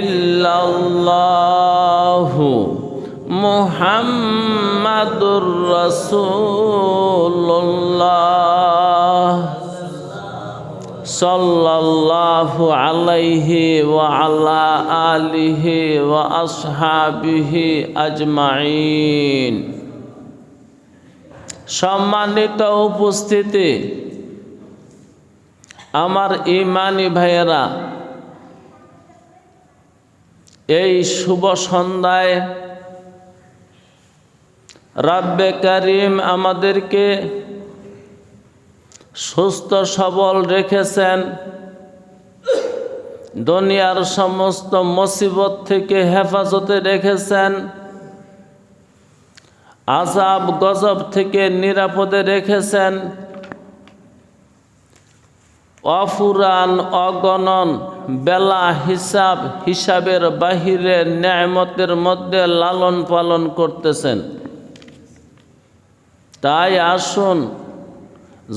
ইল্লাল্লাহু মুহাম্মাদুর রাসূলুল্লাহ সাল্লাল্লাহু আলাইহি ওয়া আলা আলিহি ওয়া আসহাবিহি আজমাইন। সম্মানিত উপস্থিতি, আমার ঈমানি ভাইয়েরা, এই শুভ সন্ধ্যায় রাব্বে কারিম আমাদেরকে সুস্থ সবল রেখেছেন, দুনিয়ার সমস্ত মুসিবত থেকে হেফাজতে রেখেছেন, আযাব গজব থেকে নিরাপদে রেখেছেন। অফুরান অগণন বেলা হিসাবের বাহিরে নেয়ামতের মধ্যে লালন পালন করতেছেন। তাই আসুন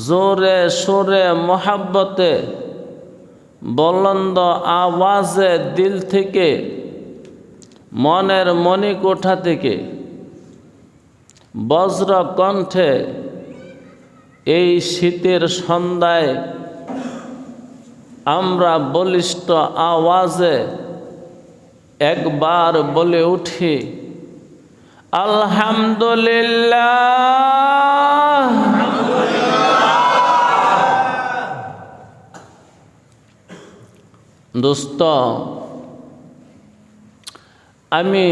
জোরে সোরে মোহাব্বতে বুলন্দ আওয়াজে দিল থেকে, মনের মণিকোঠা থেকে, বজ্র কণ্ঠে এই শীতের সন্ধ্যায় আমরা বলিষ্ঠ আওয়াজে একবার বলে উঠি, আলহামদুলিল্লাহ। দোস্ত, আমি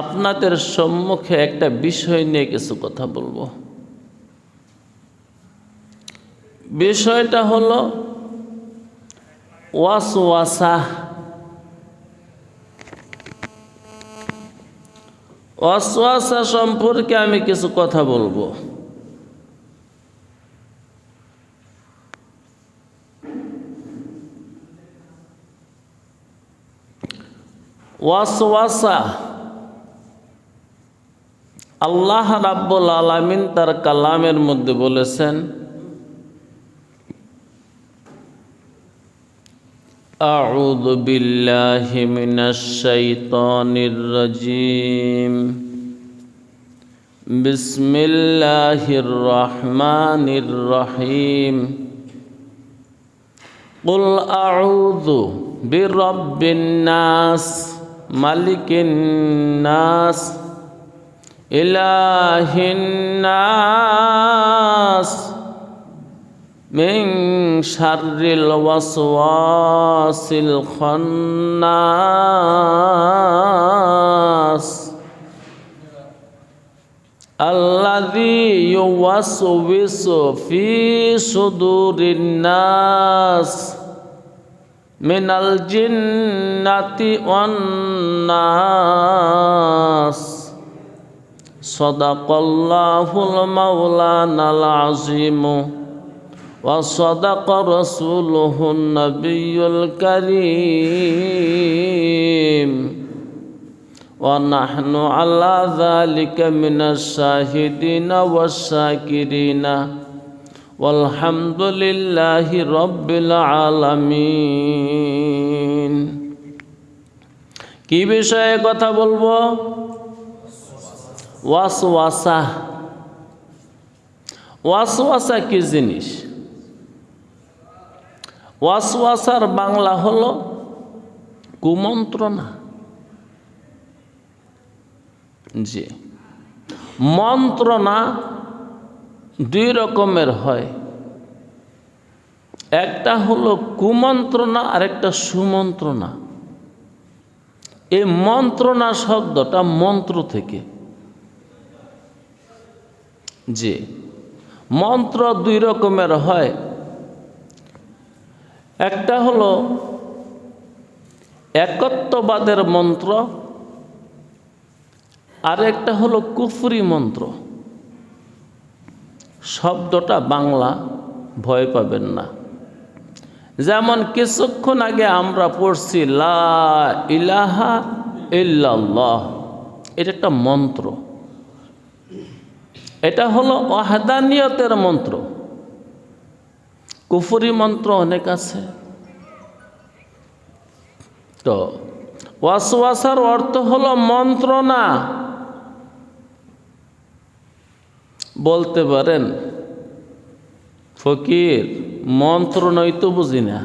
আপনাদের সম্মুখে একটা বিষয় নিয়ে কিছু কথা বলবো। বিষয়টা হলো ওয়াসওয়াসা। ওয়াসওয়াসা সম্পর্কে আমি কিছু কথা বলবো। ওয়াসওয়াসা আল্লাহ রাব্বুল আলামিন তার কালামের মধ্যে বলেছেন, আউযু বিল্লাহি মিনাশ শাইতানির রাজীম, বিসমিল্লাহির রহমানির রহিম, কুল আউযু বিরাব্বিন নাস, মালিকিন নাস, ইলাহিন নাস, মিন শাররিল ওয়াসওয়াসিল খান্নাস, আল্লাযী ইউওয়াসওয়িসু ফি সুদুরিন নাস মিনাল জিন্নাতি ওয়ান নাস। সাদাকাল্লাহুল মাওলানাল আযীম ওয়া সাদাকা রাসূলুহুন নাবিয়্যুল কারীম ওয়া নাহনু আলা যালিকা মিনাশ শাহিদিনা ওয়াশ শাকিরিনা ওয়ালহামদুলিল্লাহি রাব্বিল আলামিন। কি বিষয়ে কথা বলবো? ওয়াসওয়াসা। ওয়াসওয়াসা কি জিনিস? ওয়াসওয়াসার বাংলা হলো কুমন্ত্রণা। জি, মন্ত্রণা দুই রকমের হয়, একটা হলো কুমন্ত্রণা আর একটা সুমন্ত্রণা। এই মন্ত্রণা শব্দটা মন্ত্র থেকে। জি, মন্ত্র দুই রকমের হয়, একটা হলো একত্ববাদের মন্ত্র, আর একটা হলো কুফরি মন্ত্র। শব্দটা বাংলা, ভয় পাবেন না। যেমন কিছুক্ষণ আগে আমরা পড়ছি লা ইলাহা ইল্লাল্লাহ, এটা একটা মন্ত্র, এটা হলো ওয়াহদানিয়তের মন্ত্র। কুফরি মন্ত্র অনেক আছে। তো ওয়াসওয়াসার অর্থ হলো মন্ত্রণা। বলতে পারেন ফকির মন্ত্রণাই তো বুঝি না।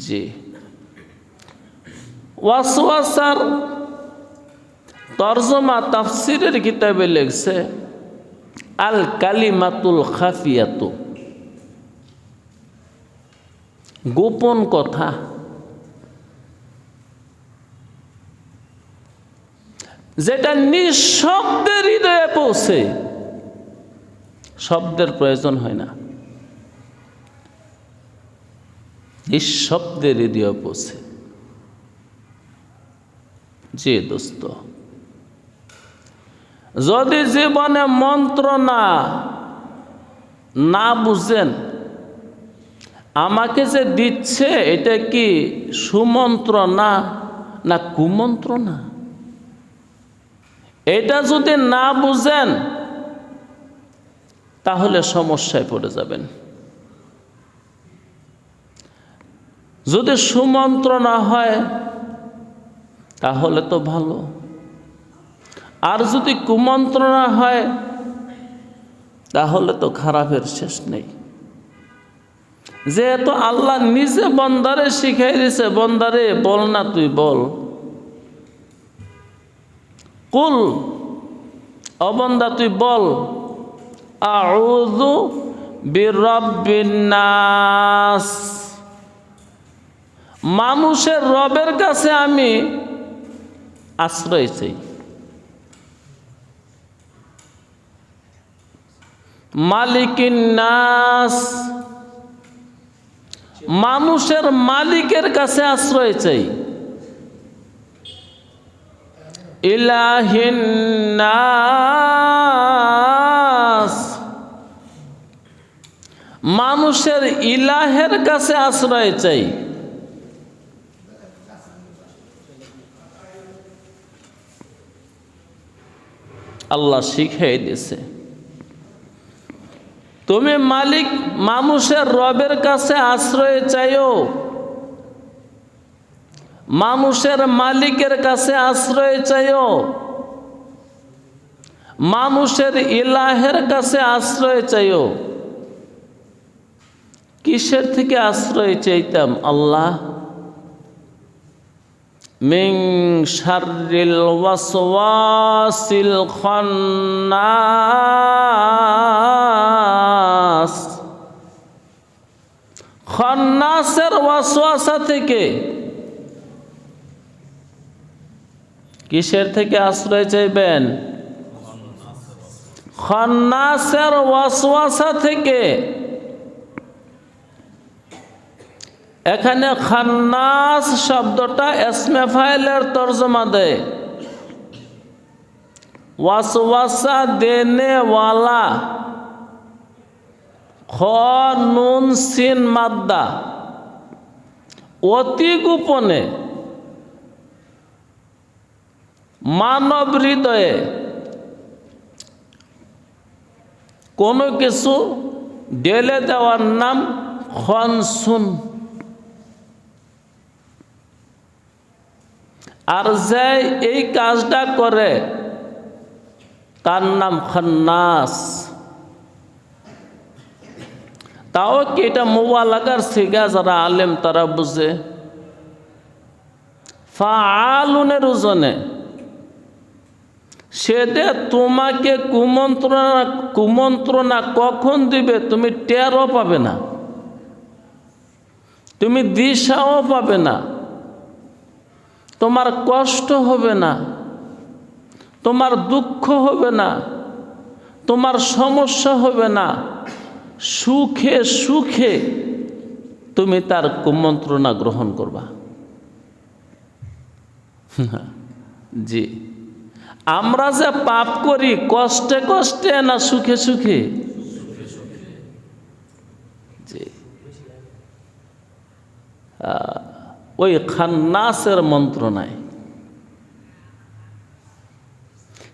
জি, ওয়াসওয়াসার তরজমা তাফসিরের কিতাবে লেখছে আল কালিমাতুল খাফিয়াতু, গোপন কথা। যেটা নিঃশব্দে হৃদয়ে পৌঁছে, শব্দের প্রয়োজন হয় না, নিঃশব্দে হৃদয়ে পৌঁছে। জি দোস্ত, যদি জীবনে মন্ত্রণা না বুঝেন, আমাকে যে দিচ্ছে এটা কি সুমন্ত্রণা না কুমন্ত্রণা, এটা যদি না বুঝেন তাহলে সমস্যায় পড়ে যাবেন। যদি সুমন্ত্রণা হয় তাহলে তো ভালো, আর যদি কুমন্ত্রণা হয় তাহলে তো খারাপের শেষ নেই। যেহেতু আল্লাহ নিজে বন্দারে শিখাই দিছে, বন্দারে বল না তুই বল, কুল অবন্দা তুই বল আউযু বিরাব্বিন নাস, মানুষের রবের কাছে আমি আশ্রয় চাই। মালিকিন নাস, মানুষের মালিকের কাছে আশ্রয় চাই। ইলাহিন নাস, মানুষের ইলাহের কাছে আশ্রয় চাই। আল্লাহ শিখিয়ে দিয়েছে তুমি মালিক মানুষের রবের কাছে আশ্রয় চাইও, মানুষের মালিকের কাছে আশ্রয় চাইও, মানুষের ইলাহের কাছে আশ্রয় চাইও। কিসের থেকে আশ্রয় চাইতাম? আল্লাহ মিন শাররিল ওয়াসওয়াসিল খান্নাস, খান্নাসের ওয়াসওয়াসা থেকে। কিসের থেকে আশ্রয় চাইবেন? খান্নাসের ওয়াসওয়াসা থেকে। এখানে খান্নাস শব্দটা ইসমে ফাইলের তরজমা দেয়, ওয়াসওয়াসা দেনে ওয়ালা, খ নুন সিন মাদ্দা, অতি গোপনে মানব হৃদয়ে কোনো কিছু ঢেলে দেওয়ার নাম খনসুন। আর যে এই কাজটা করে তার নাম খান্নাস। তাও কি এটা মুবালাগার সিগা, যারা আলেম তারা বুঝে। ফাআলুনের ওজনে সেটা তোমাকে কুমন্ত্রণা কখন দিবে তুমি টেরও পাবে না, তুমি দিশাও পাবে না, তোমার কষ্ট হবে না, তোমার দুঃখ হবে না, তোমার সমস্যা হবে না, সুখে সুখে তুমি তার কুমন্ত্রণা গ্রহণ করবা। জি, আমরা যে পাপ করি কষ্টে কষ্টে না সুখে সুখে? জি, ওই খান্নাসের মন্ত্রণায়।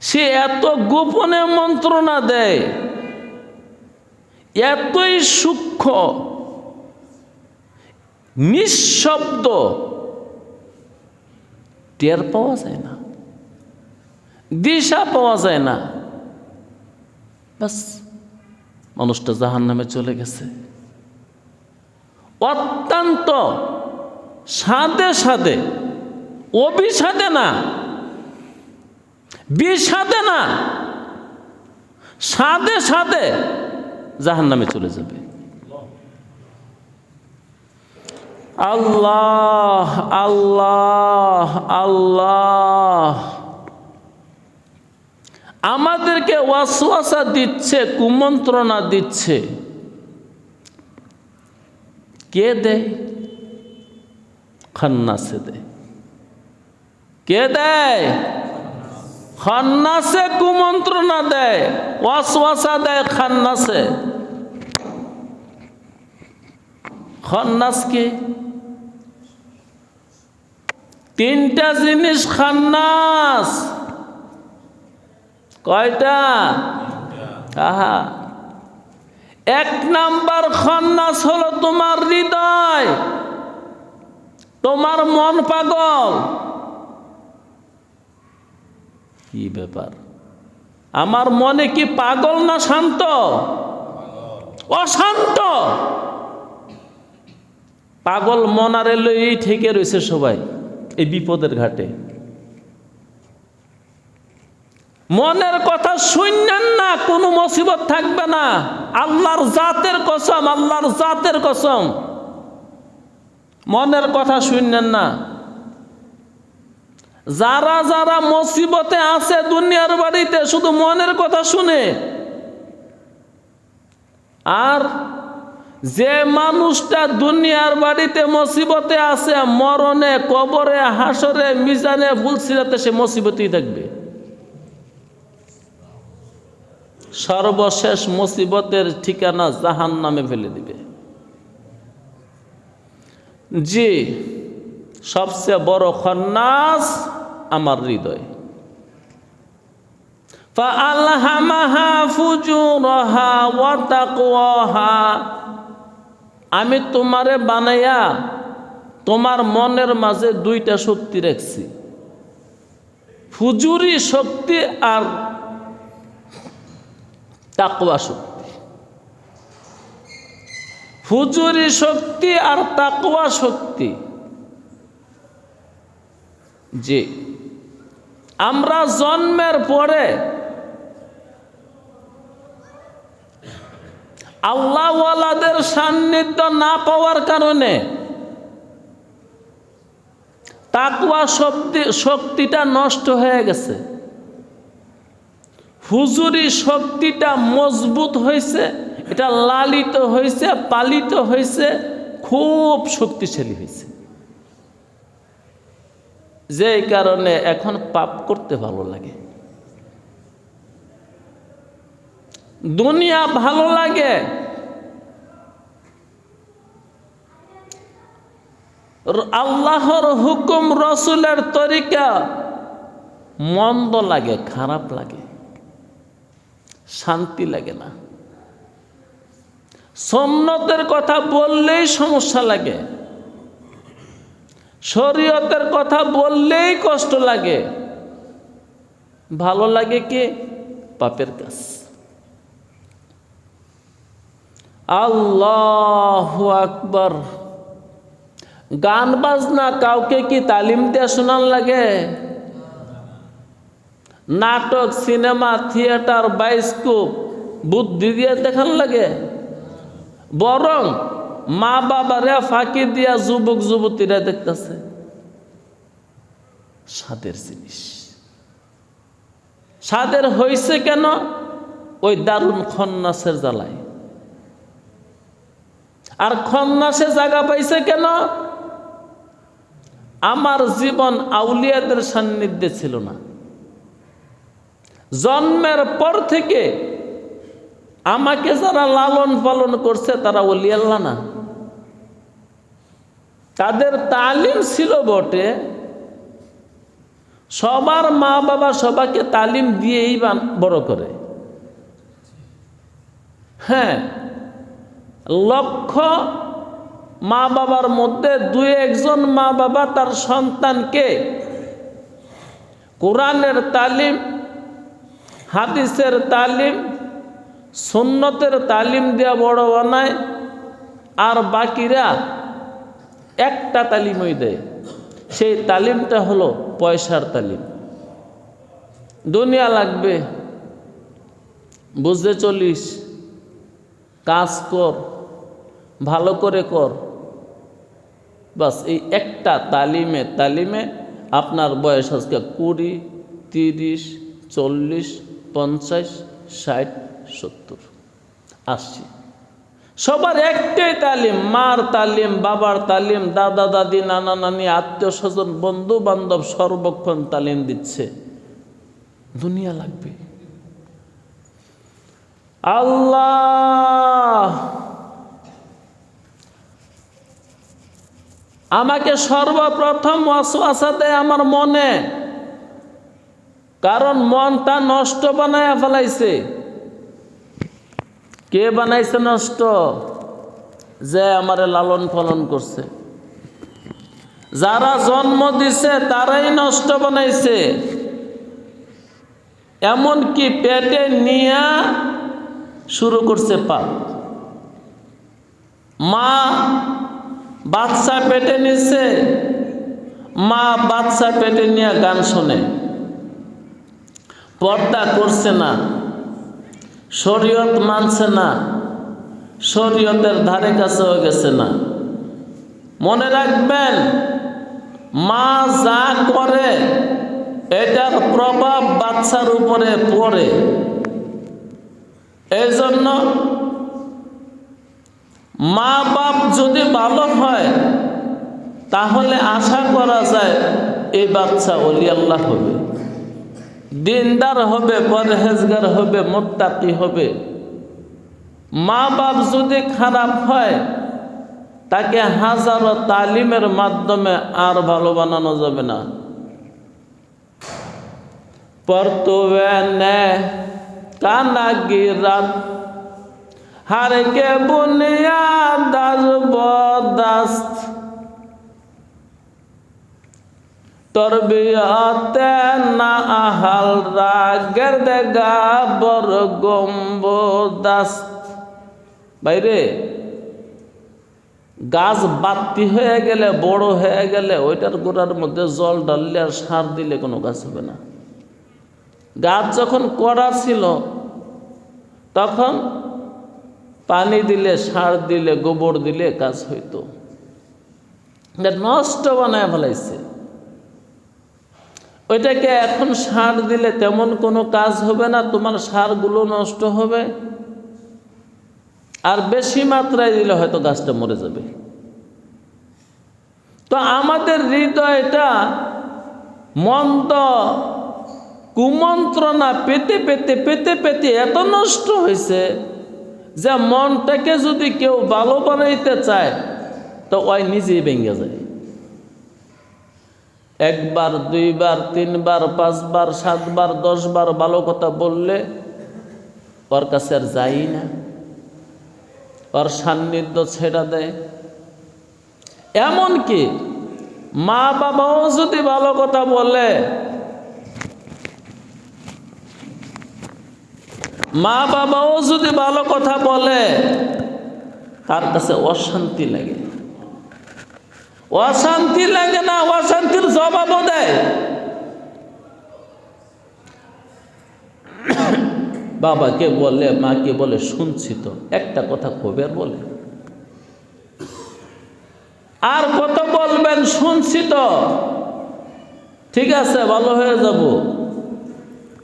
সে এত গোপনে মন্ত্রণা দেয়, এতই সূক্ষ্ম নিঃশব্দ টের পাওয়া যায় না, দিশা পাওয়া যায় না, বাস মানুষটা জাহান্নামে চলে গেছে। অত্যন্ত সাদে সাদে, অবিসাদে না, বিষাদে না, সাদে সাদে জাহান্নামে চলে যাবে। আল্লাহ আল্লাহ আল্লাহ আমাদেরকে ওয়াসওয়াসা দিচ্ছে, কুমন্ত্রণা দিচ্ছে। কে দেয়? খান্নাসে দেয়। কে দেয়? খান্নাসে কুমন্ত্রণা দেয়, ওয়াসওয়াসা দেয় খান্নাসে। খান্নাস কি? তিনটা জিনিস খান্নাস। কয়টা? আহা, এক নাম্বার খান্নাস হলো তোমার হৃদয়, তোমার মন পাগল। কি ব্যাপার? আমার মনে কি পাগল না শান্ত? অশান্ত। পাগল মন আর এলো এই থেকে রয়েছে সবাই এই বিপদের ঘাটে। মনের কথা শুনলেন না, কোনো মুসিবত থাকবে না। আল্লাহর জাতের কসম, আল্লাহর জাতের কসম, মনের কথা শুনলেন না। যারা যারা মুসিবতে আছে দুনিয়ার বাড়িতে শুধু মনের কথা শুনে, আর যে মানুষটা দুনিয়ার বাড়িতে মুসিবতে আছে, মরণে, কবরে, হাসরে, মিজানে, ফুলসিরাতে সে মুসিবতেই থাকবে। সর্বশেষ মুসিবতের ঠিকানা জাহান্নামে ফেলে দিবে। জি, সবচেয়ে বড় খান্নাস আমার হৃদয়। ফাআলহামাহা ফুজুরাহা ওয়া তাকওয়াহা, আমি তোমারে বানাইয়া তোমার মনের মাঝে দুইটা শক্তি রাখছি, ফুজুরি শক্তি আর তাকওয়া শক্তি। ফুজুরি শক্তি আর তাকওয়া শক্তি। জি, আমরা জন্মের পরে আল্লাহওয়ালাদের সান্নিধ্য না পাওয়ার কারণে তাকওয়া শক্তিটা নষ্ট হয়ে গেছে। হুজুরি শক্তিটা মজবুত হয়েছে, এটা লালিত হয়েছে, পালিত হয়েছে, খুব শক্তিশালী হয়েছে। যে কারণে এখন পাপ করতে ভালো লাগে, দুনিয়া ভালো লাগে, আল্লাহর হুকুম রসুলের তরিকা মন্দ লাগে, খারাপ লাগে, শান্তি লাগে না। সুন্নতের কথা বললেই সমস্যা লাগে, শরীয়তের কথা বললেই কষ্ট লাগে। ভালো লাগে কি? পাপের কাজ। আল্লাহু আকবার। গান বাজনা কাউকে কি তালিম দিয়ে শোনান লাগে? নাটক, সিনেমা, থিয়েটার, বায়োস্কোপ বুদ্ধি দিয়ে দেখান লাগে? বরং মা বাবারে ফাঁকি দিয়া যুবক যুবতীরা দেখতেছে। স্বাদের জিনিস। স্বাদের হইছে কেন? ওই দারুণ খন্নাসের জ্বালায়। আর খন্নাসে জায়গা পাইছে কেন? আমার জীবন আউলিয়াদের সান্নিধ্যে ছিল না। জন্মের পর থেকে আমাকে যারা লালন পালন করছে তারা ওলি আল্লাহ না। তাদের তালিম ছিল বটে, সবার মা বাবা সবাইকে তালিম দিয়েই বড় করে। হ্যাঁ, লক্ষ মা বাবার মধ্যে দুই একজন মা বাবা তার সন্তানকে কোরআনের তালিম, হাদিসের তালিম, সুন্নতের তালিম দেওয়া বড় বানায়, আর বাকিরা একটা তালিমই দেয়। সেই তালিমটা হলো পয়সার তালিম। দুনিয়া লাগবে, বুঝতে চলিস, কাজ কর, ভালো করে কর। বাস এই একটা তালিমে আপনার বয়স আজকে 20, 30, 40, 50, 60, 70, 80। সবার একটাই তালিম, মার তালিম, বাবার তালিম, দাদা দাদি, নানা নানি, আত্মীয় স্বজন, বন্ধু বান্ধব সর্বক্ষণ তালিম দিচ্ছে। দুনিয়া লাগবে। আল্লাহ আমাকে সর্বপ্রথম ওয়াসওয়াসা দেয় আমার মনে, কারণ মনটা নষ্ট বানায় ফেলাইছে। কে বানাইছে নষ্ট? যে আমারে লালন পালন করছে, যারা জন্ম দিছে তারাই নষ্ট বানাইছে। এমনকি পেটে নিয়ে শুরু করছে পাপ। মা বাচ্চা পেটে নিছে, মা বাচ্চা পেটে নিয়ে গান শোনে, পর্দা করছে না, শরীয়ত মানছে না, শরীয়তের ধারে কাছেও গেছে না। মনে রাখবেন, মা যা করে এটার প্রভাব বাচ্চার উপরে পড়ে। এই জন্য মা বাপ যদি ভালো হয় তাহলে আশা করা যায় এই বাচ্চা ওলি আল্লাহ হবে, দিনদার হবে, পরহেজগার হবে, মুত্তাকি হবে। মা বাপ যদি খারাপ হয় তাকে হাজারো তালিমের মাধ্যমে আর ভালো বানানো যাবে না। পরতুনে কানাগিরাত हर के बुनियाद बदस्त तरबियत ना अहल रा गर्दगा बर गम्बदस्त। বাইরে গাছ বাতি হয়ে গেলে, বড় হয়ে গেলে ওইটার গোড়ার মধ্যে জল ঢাললে আর সার দিলে কোনো গাছ হবে না। গাছ যখন কড়া ছিল তখন পানি দিলে, সার দিলে, গোবর দিলে কাজ হইতো। নষ্ট বানায় ফেলাইছে ওইটাকে। এখন সার দিলে তেমন কোনো কাজ হবে না, তোমার সারগুলো নষ্ট হবে, আর বেশি মাত্রায় দিলে হয়তো গাছটা মরে যাবে। তো আমাদের হৃদয়টা মন্দ কুমন্ত্রণা পেতে পেতে পেতে পেতে এত নষ্ট হয়েছে যে মনটাকে যদি কেউ ভালো বানাইতে চায় তো ওই নিজেই ভেঙে যায়। একবার, দুইবার, তিনবার, 5 বার, 7 বার, 10 বার ভালো কথা বললে ওর কাছে আর যাই না, ওর সান্নিধ্য ছেড়ে দেয়। এমনকি মা বাবাও যদি ভালো কথা বলে, মা বাবাও যদি ভালো কথা বলে তার কাছে অশান্তি লাগে। অশান্তি লাগে না, অশান্তির জবাবও দেয়। বাবাকে বলে, মাকে বলে, শুনছি তো, একটা কথা কবে আর বলে? আর কত বলবেন? শুনছি তো, ঠিক আছে, ভালো হয়ে যাব,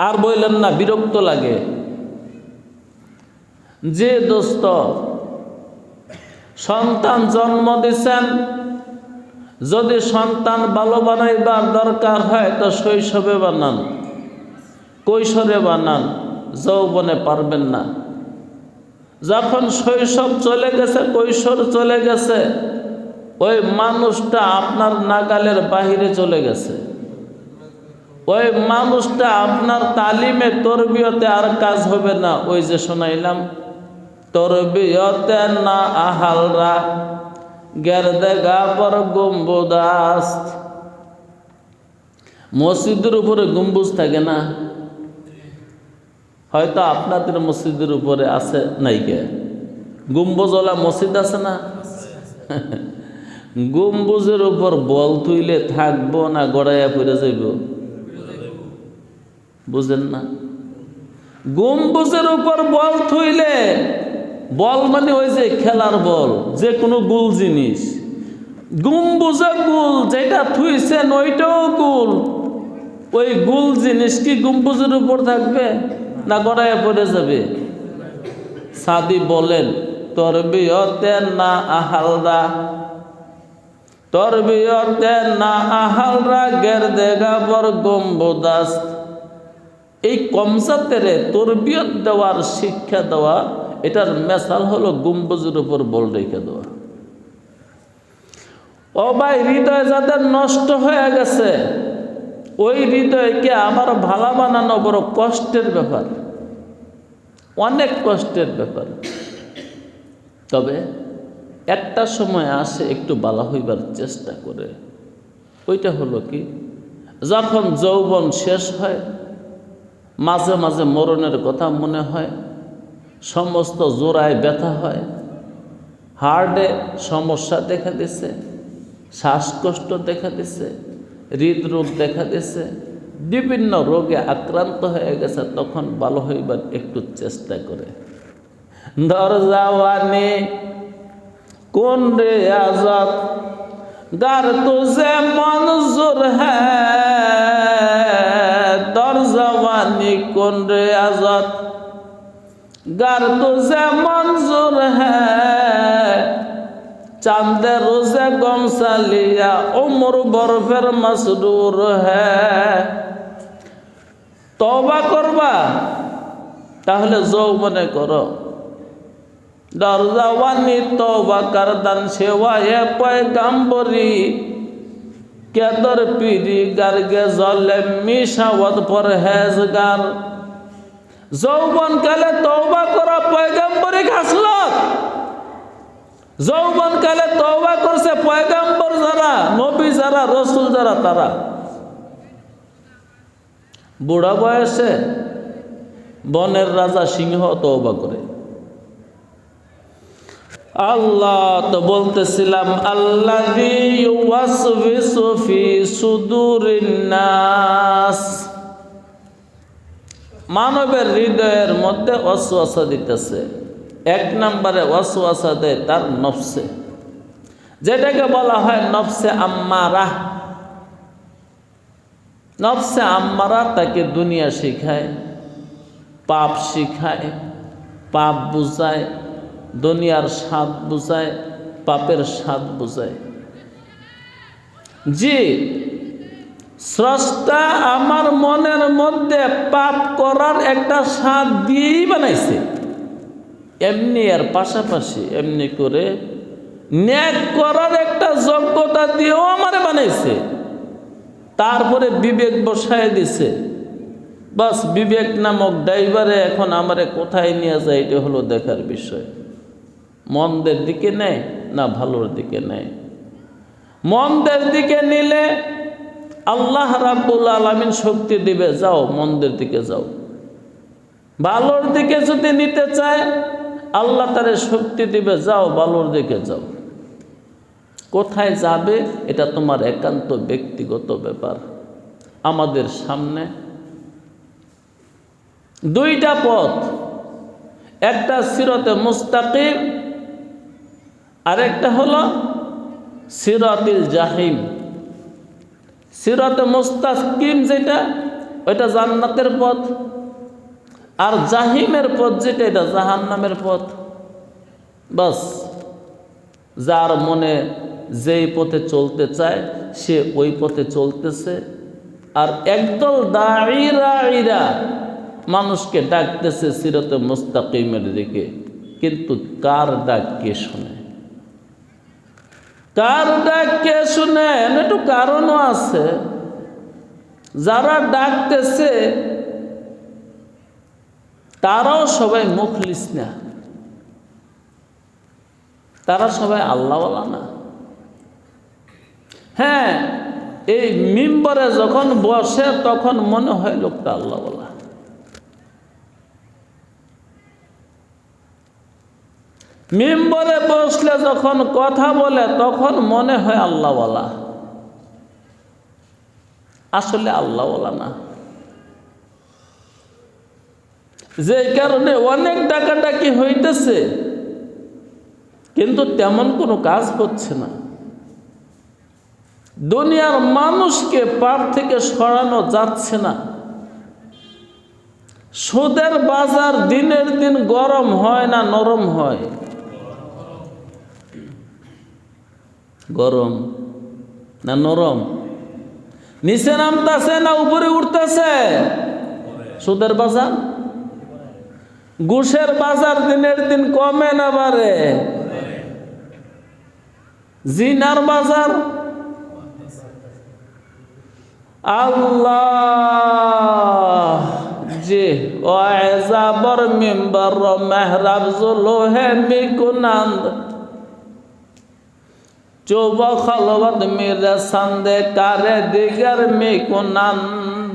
আর বললেন না, বিরক্ত লাগে। যে দোস্ত সন্তান জন্ম দিছেন, যদি সন্তান ভালো বানাইবার দরকার হয় তো শৈশবে বানান, কৈশোরে বানান, যৌবনে পারবেন না। যখন শৈশব চলে গেছে, কৈশোর চলে গেছে, ওই মানুষটা আপনার নাগালের বাহিরে চলে গেছে। ওই মানুষটা আপনার তালিমে, তরবিয়তে আর কাজ হবে না। ওই যে শোনাইলাম, তরবিয়তে না আহালরা গেরদে গাবর গম্বুদাস্ত। মসজিদের উপরে গম্বুজ থাকে না? হয়তো আপনাদের মসজিদের উপরে আছে নাইকে, গম্বুজওয়ালা মসজিদ আছে না? গম্বুজের উপর বল তুইলে থাকবো না গড়াইয়া পড়ে যাইব? বুঝেন না? গম্বুজের উপর বল থুইলে, বল মানে ওই যে খেলার বল, যে কোনো গুল জিনিস, গম্বুজে গুল যেটা থুইছেন ওইটাও গুল, ওই গুল জিনিস কি গম্বুজের উপর থাকবে না গড়াইয়া পড়ে যাবে? সাদি বলেন, তরবিয়তে না আহালরা, তরবিয়তে না আহালরা গেরদে গাবর গম্বুদাস্ত। এই কমজাতেরে তরবিয়ত দেওয়ার শিক্ষা দেওয়া, এটার মেসাল হলো গম্বুজের উপর বল রেখে দেওয়া। ও ভাই, হৃদয় যাদের নষ্ট হয়ে গেছে, ওই হৃদয়কে আবার ভালো বানানো বড় কষ্টের ব্যাপার, অনেক কষ্টের ব্যাপার। তবে একটা সময় আসে একটু ভালো হইবার চেষ্টা করে। ওইটা হলো কি, যখন যৌবন শেষ হয়, মাঝে মাঝে মরণের কথা মনে হয়, সমস্ত জোড়ায় ব্যথা হয়, হার্টে সমস্যা দেখা দিছে, শ্বাসকষ্ট দেখা দিছে, হৃদরোগ দেখা দিছে, বিভিন্ন রোগে আক্রান্ত হয়ে গেছে, তখন ভালো হইবার একটু চেষ্টা করে। দরজাওয়ানি কোন রে আজাদ গার তুঝে মনজুর হ্যায়, দরজাওয়ানি কোন রে আজাদ গার তুঝে মনজুর হ্যায়, চাঁদে রোজে গমসালিয়া উমর বরফের মসরুর হ্যায়। তওবা করবা তাহলে যৌবনে করো। দরজাওয়ানি তওবা করদান সেওয়ায়ে পয়গাম্বরি, কেদর পিরি গার্গে জলে মিশাওয়াত পরহেজগার। যৌবন কালে তওবা করা পয়গাম্বরি খাসলত। যৌবন কালে তওবা করছে পয়গাম্বর যারা, নবী যারা, রসুল যারা, তারা। বুড়া বয়সে বনের রাজা সিংহ তওবা করে। আল্লাহ তো বলতেছিলাম, আল্লাযী ইউওয়াসওয়িসু ফি সুদুরিন নাস, মানবের হৃদয়ের মধ্যে ওয়াসওয়াসা দিতেছে। এক নম্বরে ওয়াসওয়াসা দেয় তার নফসে, যেটাকে বলা হয় নফসে আম্মারা। নফসে আম্মারা তাকে দুনিয়া শিখায়, পাপ শিখায়, পাপ বুঝায়, দুনিয়ার স্বাদ বুঝায়, পাপের স্বাদ বুঝায়। জি, স্রষ্টা আমার মনের মধ্যে পাপ করার একটা স্বাদ দিয়েই বানাইছে, এমনি এর পাশাপাশি এমনি করে ন্যাক করার একটা যোগ্যতা দিয়েও আমারে বানাইছে। তারপরে বিবেক বসায় দিছে। বাস, বিবেক নামক ড্রাইভারে এখন আমারে কোথায় নিয়ে যায় এটা হলো দেখার বিষয়। মন্দের দিকে নেয় না ভালোর দিকে নেয়? মন্দের দিকে নিলে আল্লাহ রাব্বুল আলামিন শক্তি দিবে, যাও মন্দের দিকে যাও। ভালোর দিকে যদি নিতে চায় আল্লাহ তারে শক্তি দিবে, যাও ভালোর দিকে যাও। কোথায় যাবে এটা তোমার একান্ত ব্যক্তিগত ব্যাপার। আমাদের সামনে দুইটা পথ, একটা সিরাতে মুস্তাকিম, আরেকটা হলো সিরাতিল জাহিম। সিরাতে মুস্তাকিম যেটা, ওইটা জান্নাতের পথ, আর জাহিমের পথ যেটা, এটা জাহান্নামের পথ। বাস, যার মনে যেই পথে চলতে চায় সে ওই পথে চলতেছে। আর একদল দাঈরা মানুষকে ডাকতেছে সিরাতে মুস্তাকিমের দিকে, কিন্তু কার ডাক কে শুনে? কার ডাক কে শুনে? একটু কারণও আছে। যারা ডাকতেছে তারাও সবাই মুখলিস না, তারা সবাই আল্লাহওয়ালা না। হ্যাঁ, এই মিম্বরে যখন বসে তখন মনে হয় লোকটা আল্লাহওয়ালা। মিম্বরে বসলে যখন কথা বলে তখন মনে হয় আল্লাহওয়ালা, আসলে আল্লাহওয়ালা না। যে কারণে অনেক ডাকাডাকি হইতেছে কিন্তু তেমন কোনো কাজ হচ্ছে না। দুনিয়ার মানুষকে পাপ থেকে সরানো যাচ্ছে না। সুদের বাজার দিনের দিন গরম হয় না নরম হয়? গরম না নরম? নিচে নামতেছে না উপরে উঠতেছে? সুদের বাজার, ঘুষের বাজার দিনের দিন কমে না বাড়ে? জিনার বাজার, আল্লাহ জি ওয়াজাবর মিম্বার মেহরাব জুলহে মিকুনান্দ চৌব খলবত মিরে সন্দে কারে দিগার মিকুনান্দ।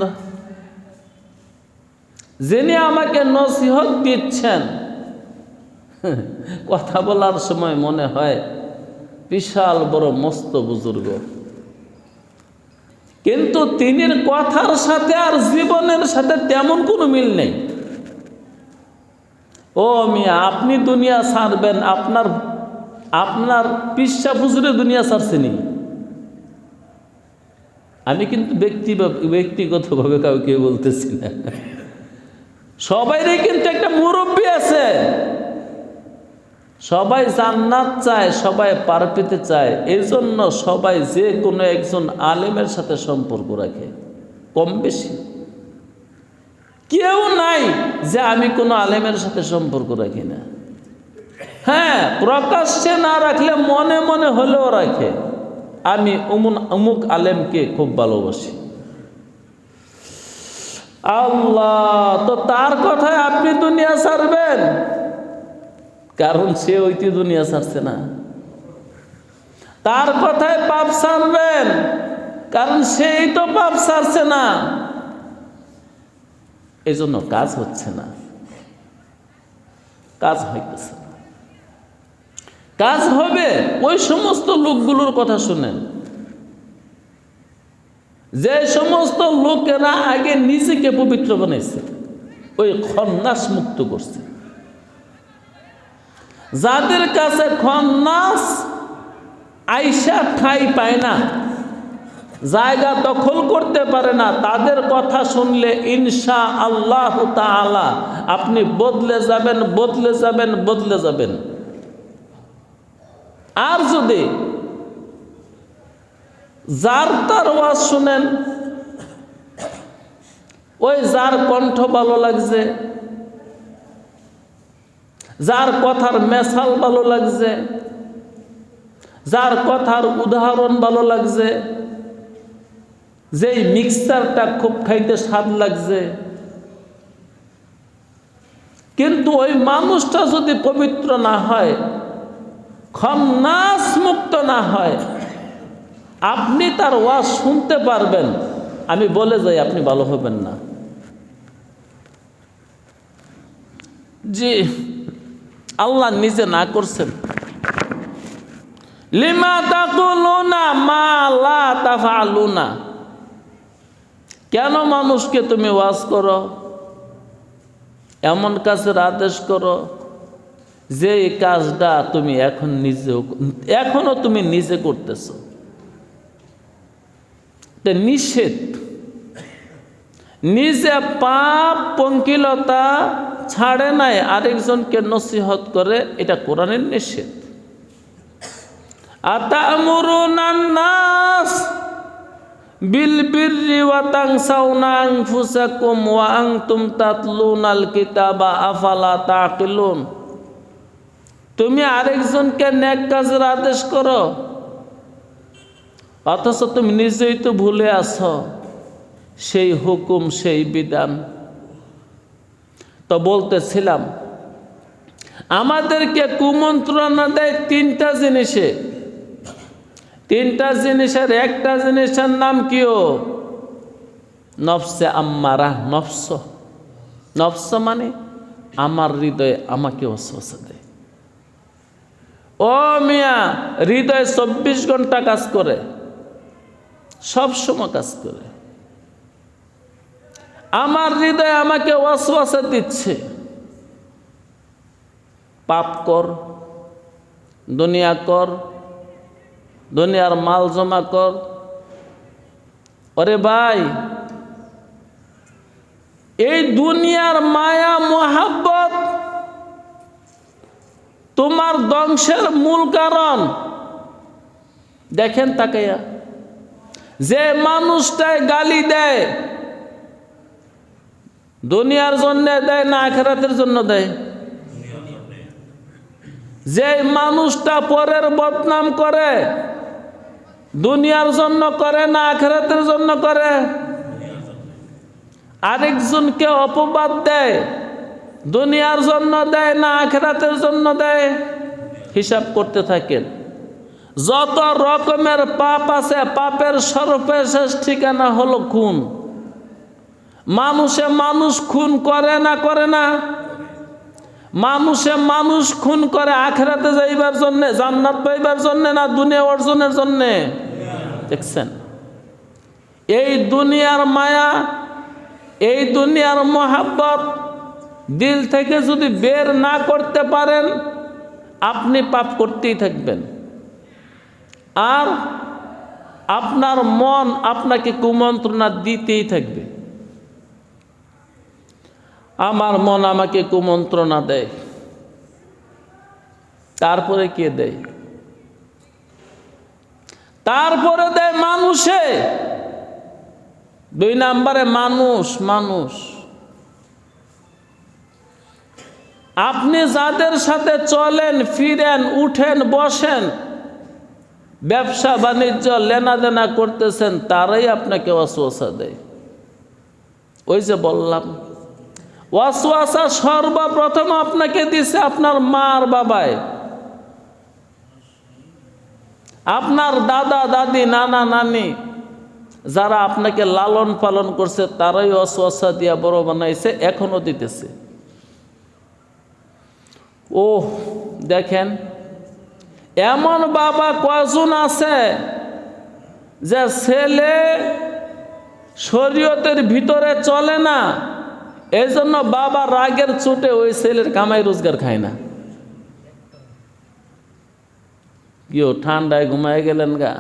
যিনি আমাকে নসিহত দিচ্ছেন, কথা বলার সময় মনে হয় বিশাল বড় মস্ত বুজুর্গ, কিন্তু তিনির কথার সাথে আর জীবনের সাথে তেমন কোনো মিল নেই। ও মিয়া, আপনি দুনিয়া ছাড়বেন, আপনার পিসা হুজুরে দুনিয়া ছাড়ছেনি। আমি কিন্তু ব্যক্তিগতভাবে কাউকে বলতেছি না, সবাইরই কিন্তু একটা মুরব্বী আছে। সবাই জান্নাত চায়, সবাই পার পেতে চায়, এই জন্য সবাই যে কোনো একজন আলেমের সাথে সম্পর্ক রাখে কম বেশি। কেউ নাই যে আমি কোনো আলেমের সাথে সম্পর্ক রাখি না। হ্যাঁ, প্রকাশ্যে না রাখলে মনে মনে হলেও রাখে, আমি অমুক আলেমকে খুব ভালোবাসি। আল্লাহ, তো তার কথায় আপনি দুনিয়া ছাড়বেন? কারণ সে ওইটি দুনিয়া ছাড়ছে না। তার কথায় পাপ ছাড়বেন? কারণ সেই তো পাপ ছাড়ছে না। এই জন্য কাজ হচ্ছে না, কাজ হইতেছে না। কাজ হবে ওই সমস্ত লোকগুলোর কথা শুনেন, যে সমস্ত লোকেরা আগে নিজেকে পবিত্র বানাইছে, ওই খন্নাস মুক্ত করছে। যাদের কাছে খন্নাস আইসা ঠাই পায় না, জায়গা দখল করতে পারে না, তাদের কথা শুনলে ইনশা আল্লাহ তাআলা আপনি বদলে যাবেন, বদলে যাবেন, বদলে যাবেন। আর যদি যার তার ওয়াজ শুনেন, ওই যার কণ্ঠ ভালো লাগছে, যার কথার মেসাল ভালো লাগছে, যার কথার উদাহরণ ভালো লাগছে, যেই মিক্সচারটা খুব খাইতে স্বাদ লাগছে, কিন্তু ওই মানুষটা যদি পবিত্র না হয়, খন্নাস মুক্ত না হয়, আপনি তার ওয়াজ শুনতে পারবেন, আমি বলে যাই আপনি ভালো হবেন না। জি, আল্লাহ নিজে না করছেন, লিমা তাকুলুনা মা লা তাফআলুনা। কেন মানুষকে তুমি ওয়াজ করো, এমন কাজের আদেশ করো যে কাজটা তুমি এখনো তুমি নিজে করতেছো? নিষেধ। নিজে পাপ পঙ্কিলতা ছাড়ে নাই, আরেকজনকে নসিহত করে, এটা কোরআনের নিষেধ। আতা'মুরুনান নাস বিল বিররি ওয়া তানসাউনা আনফুসাকুম ওয়া আনতুম তাতলুনাল কিতাবা আফালা তাকিলুন। তুমি আরেকজনকে নেক কাজের আদেশ করো, অথচ তুমি নিজেই তো ভুলে আছো সেই হুকুম, সেই বিধান। তো বলতেছিলাম, আমাদেরকে কুমন্ত্রণা দেয় তিনটা জিনিসে। তিনটা জিনিসের একটা জিনিসের নাম কিও? নফসে আম্মারা। নফস মানে আমার হৃদয়ে আমাকে ওয়াসওয়াসা দেয়। ও মিয়া, হৃদয় 24 ঘন্টা কাজ করে, সব সময় কাজ করে। আমার হৃদয় আমাকে ওয়াসওয়াসা দিচ্ছে, পাপ কর, দুনিয়া কর, দুনিয়ার মাল জমা কর। ওরে ভাই, এই দুনিয়ার মায়া মোহাব্বত তোমার ধ্বংসের মূল কারণ। দেখেন তাকাইয়া, যে মানুষটাই গালি দেয়, দুনিয়ার জন্য দেয় না আখিরাতের জন্য দেয়? যে মানুষটা পরের বদনাম করে, দুনিয়ার জন্য করে না আখিরাতের জন্য করে? আরেকজনকে অপবাদ দেয়, দুনিয়ার জন্য দেয় না আখিরাতের জন্য দেয়? হিসাব করতে থাকেন। যত রকমের পাপ আছে, পাপের সর্বশেষ ঠিকানা হলো খুন। মানুষে মানুষ খুন করে না করে না? মানুষে মানুষ খুন করে আখিরাতে যাইবার জন্যে, জান্নাত পাইবার জন্যে না দুনিয়া অর্জনের জন্যে? দেখছেন, এই দুনিয়ার মায়া, এই দুনিয়ার মোহাব্বত দিল থেকে যদি বের না করতে পারেন, আপনি পাপ করতেই থাকবেন। আর আপনার মন আপনাকে কুমন্ত্রণা দিতেই থাকবে। আমার মন আমাকে কুমন্ত্রণা দেয়, তারপরে কে দেয়? তারপরে দেয় মানুষে। 2 নম্বরে মানুষ। আপনি যাদের সাথে চলেন, ফিরেন, উঠেন, বসেন, ব্যবসা বাণিজ্য লেনাদেনা করতেছেন, তারাই আপনাকে ওয়াসওয়াসা দেয়। ওই যে বললাম, ওয়াসওয়াসা সর্বপ্রথম আপনাকে দিছে আপনার মা আর বাবায়। আপনার দাদা দাদি, নানা নানি, যারা আপনাকে লালন পালন করছে, তারাই ওয়াসওয়াসা দিয়া বড় বানাইছে, এখনো দিতেছে। ও দেখেন, এমন বাবা কয়জন আছে যে ছেলে শরীয়তের ভিতরে চলে না, এই জন্য বাবা রাগের চোটে ওই ছেলের কামাই রোজগার খায় না। কেউ ঠান্ডায় ঘুমায় গেলেন গা,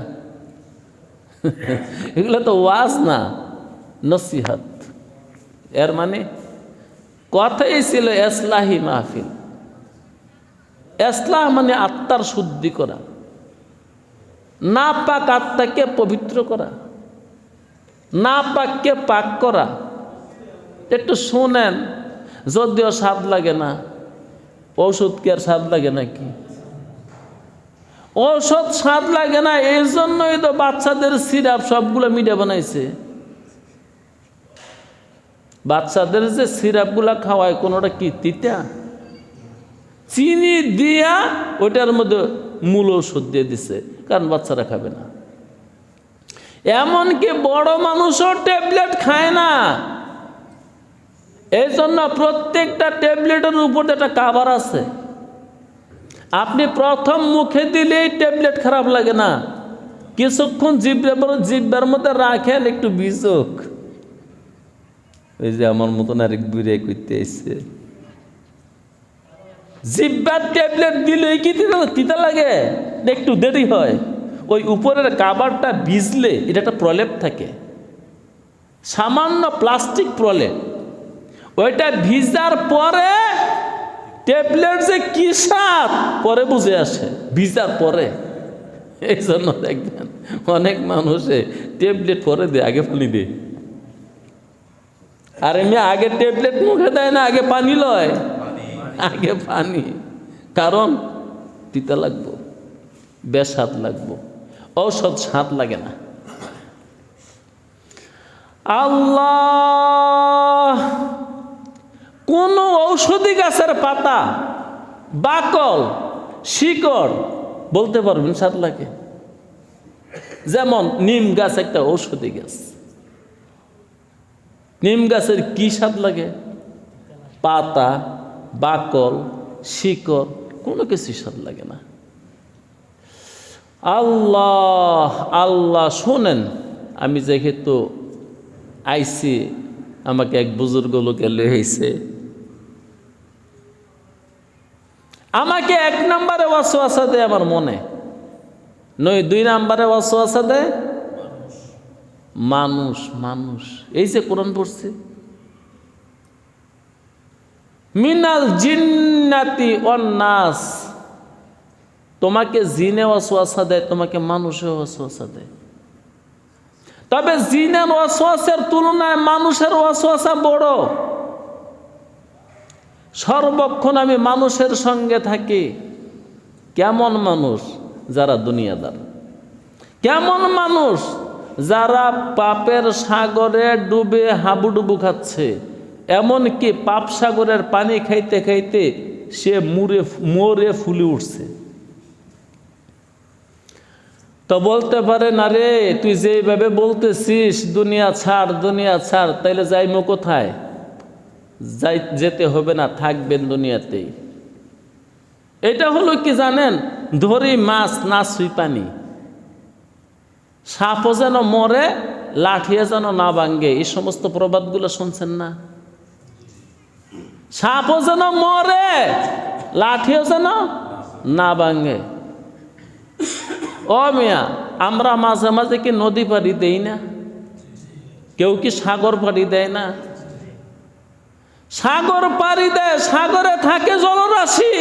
এগুলো তো ওয়াজ না, নসিহত। এর মানে কথাই ছিল ইসলাহি মাহফিল। ইসলাহ মানে আত্মার শুদ্ধি করা, নাপাক আত্মাকে পবিত্র করা, নাপাককে পাক করা। একটু শোনেন, যদিও স্বাদ লাগে না। ঔষধ কি আর স্বাদ লাগে নাকি? ঔষধ স্বাদ লাগে না, এই জন্যই তো বাচ্চাদের সিরাপ সবগুলো মিঠা বানাইছে। বাচ্চাদের যে সিরাপগুলা খাওয়ায়, কোনোটা কি তিতা? চিনি দিয়া ওইটার মধ্যে মূল ঔষধ দিয়ে দিছে, কারণ বাচ্চারা খাবে না। এমনকি বড় মানুষও ট্যাবলেট খায় না। এই জন্য প্রত্যেকটা ট্যাবলেটের উপর একটা কাভার আছে। আপনি প্রথম মুখে দিলেই ট্যাবলেট খারাপ লাগে না, কিছুক্ষণ জিব্বার মধ্যে রাখেন, একটু বিজক। ওই যে আমার মতন আরেক বুড়ে করতে এসছে, জিব্বার ট্যাবলেট দিলেই কি তিতা লাগে, একটু দেরি হয়। ওই উপরের কাভারটা ভিজলে এটা একটা প্রলেপ থাকে, সামান্য প্লাস্টিক প্রলেপ। ওইটা ভিজার পরে ট্যাবলেট যে কি স্বাদ পরে বুঝে আসে, ভিজার পরে। এই জন্য দেখবেন অনেক মানুষে ট্যাবলেট পরে দেয়, আগে পানি দেয়। আর এমনি আগে ট্যাবলেট মুখে দেয় না, আগে পানি লয়, আগে পানি। কারণ তিতা লাগবো, বেস্বাদ লাগবো, ঔষধ স্বাদ লাগে না। আল্লাহ, কোন ঔষধি গাছের পাতা, বাকল, শিকড় বলতে পারবেন স্বাদ লাগে? যেমন নিম গাছ একটা ঔষধি গাছ। নিম গাছের কি স্বাদ লাগে? পাতা, বাকল, শিকড়, কোনো কিছু স্বাদ লাগে না। আল্লাহ আল্লাহ শোনেন, আমি যেহেতু আইসি, আমাকে এক বুজুর্গ লোকে লইছে, আমাকে 1 নম্বরে ওয়াসওয়াসা দেয় আমার মনে, নয় 2 নম্বরে ওয়াসওয়াসা দেয় মানুষ। মানুষ এই যে কোরআন পড়ছে, মিনাল জিন্নাতি ওয়ান নাস, তোমাকে জিনে ওয়াসওয়াসা দেয়, তোমাকে মানুষে ওয়াসওয়াসা দেয়। তবে জিনের ওয়াসওয়াসার তুলনায় মানুষের ওয়াসওয়াসা বড়। সর্বক্ষণ আমি মানুষের সঙ্গে থাকি। কেমন মানুষ? যারা দুনিয়াদার। কেমন মানুষ? যারা পাপের সাগরে ডুবে হাবুডুবু খাচ্ছে, এমনকি পাপ সাগরের পানি খাইতে খাইতে সে মরে ফুলে উঠছে। তো বলতে পারে না রে, তুই যেভাবে বলতেছিস দুনিয়া ছাড় দুনিয়া ছাড়, তাইলে যাইমো কোথায়? যেতে হবে না, থাকবেন দুনিয়াতেই। এটা হলো কি জানেন? ধরি মাছ না ছুঁই পানি, সাপও যেন মরে, লাঠিও যেন না ভাঙ্গে। এই সমস্ত প্রবাদগুলো শুনছেন না? সাপও যেন মরে, লাঠিও যেন না ভাঙ্গে। ও মিয়া, আমরা মাঝে মাঝে কি নদী পাড়ি দেই না? কেউ কি সাগর পাড়ি দেয় না? সাগর পাড়ি দেয়, সাগরে থাকে জলরাশি,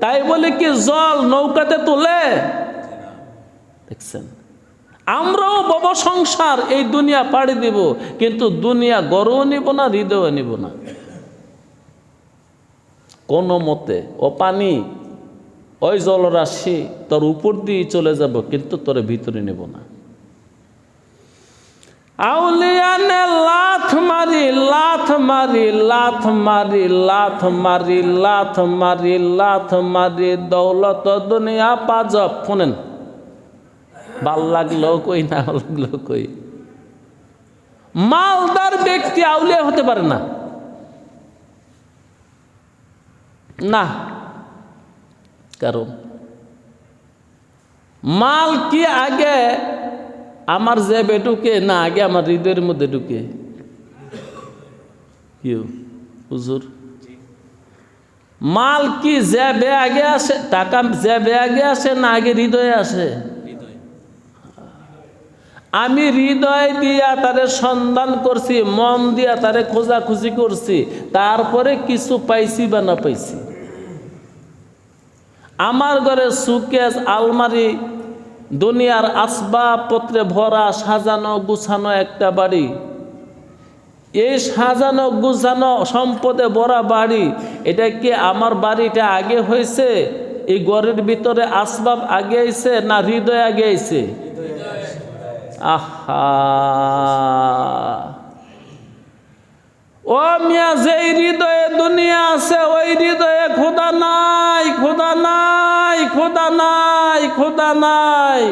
তাই বলে কি জল নৌকাতে তোলে? দেখছেন, আমরাও বব সংসার এই দুনিয়া পাড়ি দিব, কিন্তু দুনিয়া গড়ও নিব না, হৃদয়ও নিব না কোনো মতে। ও পানি, ওই জলরাশি তোর উপর দিয়ে চলে যাব, কিন্তু তোর ভিতরে নেব না। আউলিয়ানে লাথ মারি লাথ মারি লাথ মারি লাথ মারি লাথ মারি লাথ মারি, দৌলত দুনিয়া পাজব। শোনেন, ভাল লাগলো কই, না লাগলো কই, মালদার ব্যক্তি আউলিয়া হতে পারে না। না, কারণ মাল কি আগে আমার জেবে ঢুকে, না আগে আমার হৃদয়ের মধ্যে ঢুকে? হুজুর, মাল কি জেবে আগে আসে, টাকা জেবে আগে আসে, না আগে হৃদয়ে আসে? আমি হৃদয় দিয়া তারে সন্ধান করছি, মন দিয়া তারে খোঁজাখুঁজি করছি, তারপরে কিছু পাইছি বা না পাইছি। আমার ঘরে সুকেস, আলমারি, দুনিয়ার আসবাবপত্রে ভরা, সাজানো গুছানো একটা বাড়ি। এই সাজানো গুছানো সম্পদে ভরা বাড়ি, এটা কি আমার বাড়িটা আগে হয়েছে? এই ঘরের ভিতরে আসবাব আগে আইছে, না হৃদয় আগে আইছে? আহা, ও মিয়া, যেই হৃদয়ে দুনিয়া আছে ওই হৃদয়ে খোদা নাই, খোদা নাই, খোদা নাই, খোদা নাই।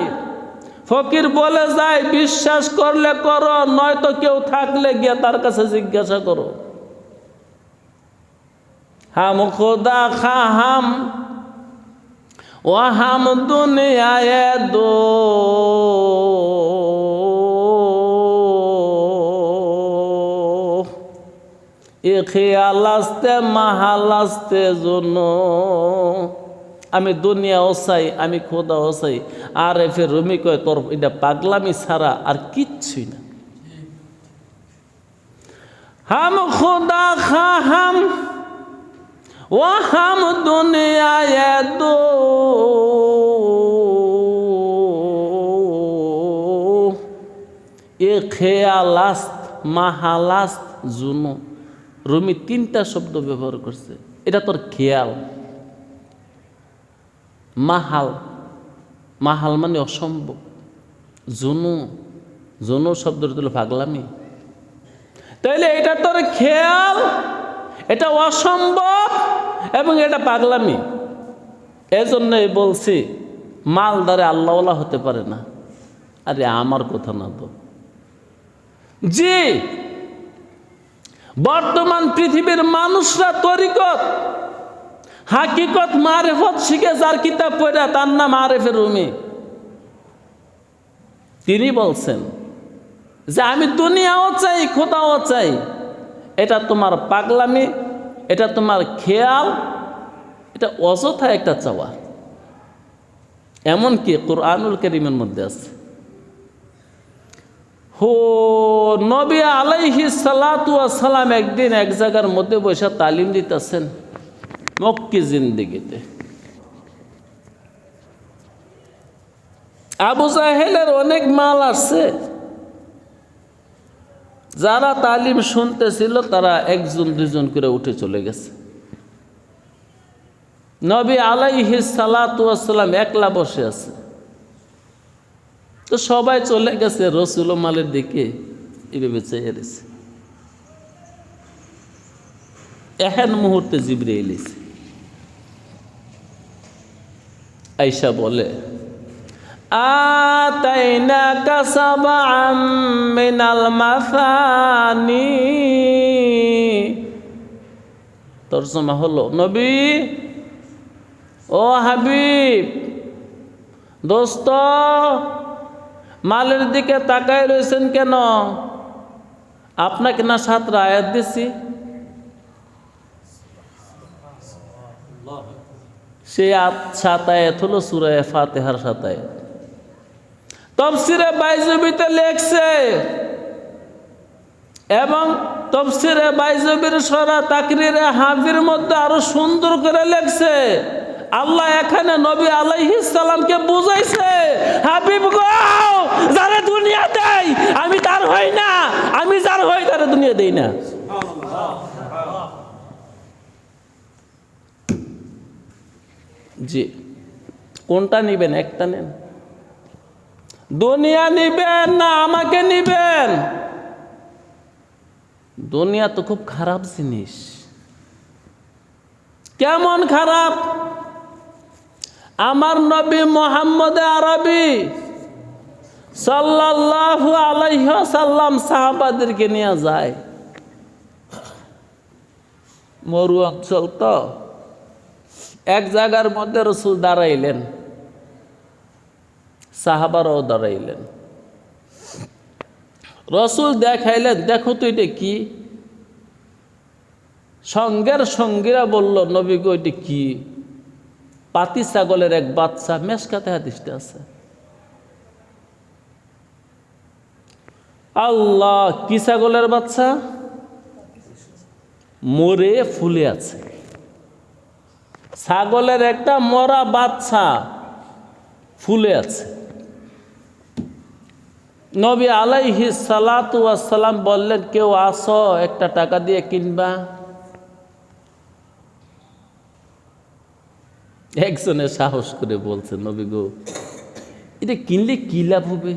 ফকির বলে যায়, বিশ্বাস করলে করো, নয়তো কেউ থাকলে গিয়ে তার কাছে জিজ্ঞাসা করো। হাম খোদা খা হাম, ও হাম দুনিয়ায় দো, এ খেয়াল আসতে মাহাল আসতে জন্য। আমি দুনিয়াও চাই, আমি খোদাও চাই। আর ফের রুমি কয়, তোর এটা পাগলামি ছাড়া আর কিচ্ছুই না। হাম খোদা খা হাম, ও হাম দুনিয়ায় দো, এ খেয়াল আস্ত মাহাল আস্ত জুনো। রুমি 3টা শব্দ ব্যবহার করছে। এটা তোর খেয়াল। মাহাল, মাহাল মানে অসম্ভব। জুনু, জুনু শব্দটা হলো পাগলামি। তাইলে এটা তোর খেয়াল, এটা অসম্ভব এবং এটা পাগলামি। এজন্যই বলছি মালদারে আল্লাহওয়ালা হতে পারে না। আরে আমার কথা না তো। জি, বর্তমান পৃথিবীর মানুষরা তরিকত হাকিকত মারেফত শিখে যার কিতাব পড়া তার নাম আরেফে রুমি। তিনি বলছেন যে আমি দুনিয়াও চাই খোদাও চাই, এটা তোমার পাগলামি, এটা তোমার খেয়াল, এটা অযথা একটা চাওয়া। এমনকি কুরআনুল কারীমের মধ্যে আছে, নবী আলাইহিস সালাতু ওয়াস সালাম একদিন এক জায়গার মধ্যে বসে তালিম দিতেছেন মক্কি জিন্দেগিতে। আবু জাহেলের অনেক মাল আসছে, যারা তালিম শুনতেছিল তারা একজন দুজন করে উঠে চলে গেছে। নবী আলাইহিস সালাতু ওয়াস সালাম একলা বসে আছে। তো সবাই চলে গেছে, রসুল মালের দিকে এভাবে চেয়ে রয়েছে। এখন মুহূর্তে জিবরাইল এসে আয়েশা বলে, আতাইনাকা সাবআম মিনাল মাসানি। তরজমা হলো, নবী ও হাবিব, দোস্ত মালের দিকে তাকায় রয়েছেন কেন? আপনাকে না 7টা আয়াত দিছি, সেই 7 আয়াত হলো সূরা ফাতিহার 7 আয়াত। তাফসীরে বাইজুবিতে লেখছে এবং তাফসীরে বাইজুবির সরা তাকরিরে হাফির মধ্যে আরো সুন্দর করে লেখছে, আল্লাহ এখানে নবী আলাইহিস সালামকে বুঝাইছে, হাবিব গো, যারে দুনিয়া দেই আমি তার হই না, আমি যার হই তারে দুনিয়া দেই না। জি, কোনটা নিবেন? একটা নেন। দুনিয়া নিবেন না আমাকে নিবেন? দুনিয়া তো খুব খারাপ জিনিস। কেমন খারাপ? আমার নবী মুহাম্মদ আরবি সাল্লাল্লাহু আলাইহি ওয়াসাল্লাম সাহাবাদেরকে নিয়ে যায় মরু অঞ্চল, তো এক জায়গার মধ্যে রাসূল দাঁড়াইলেন, সাহাবারাও দাঁড়াইলেন। রাসূল দেখাইলেন, দেখো তো এটা কি? সঙ্গের সঙ্গীরা বলল, নবী গো এটা কি? পাতি ছাগলের এক বাচ্চা, মেশকাতে হাদিসটা আছে। আল্লাহ, কি ছাগলের বাচ্চা? মরে ফুলে আছে। ছাগলের একটা মরা বাচ্চা ফুলে আছে। নবী আলাইহিস সালাতু ওয়াস সালাম বললেন, কেউ আসো, একটা টাকা দিয়ে কিনবা? একজনের সাহস করে বলছে, নবী গো, এটা কিনলে কি লাভ হবে?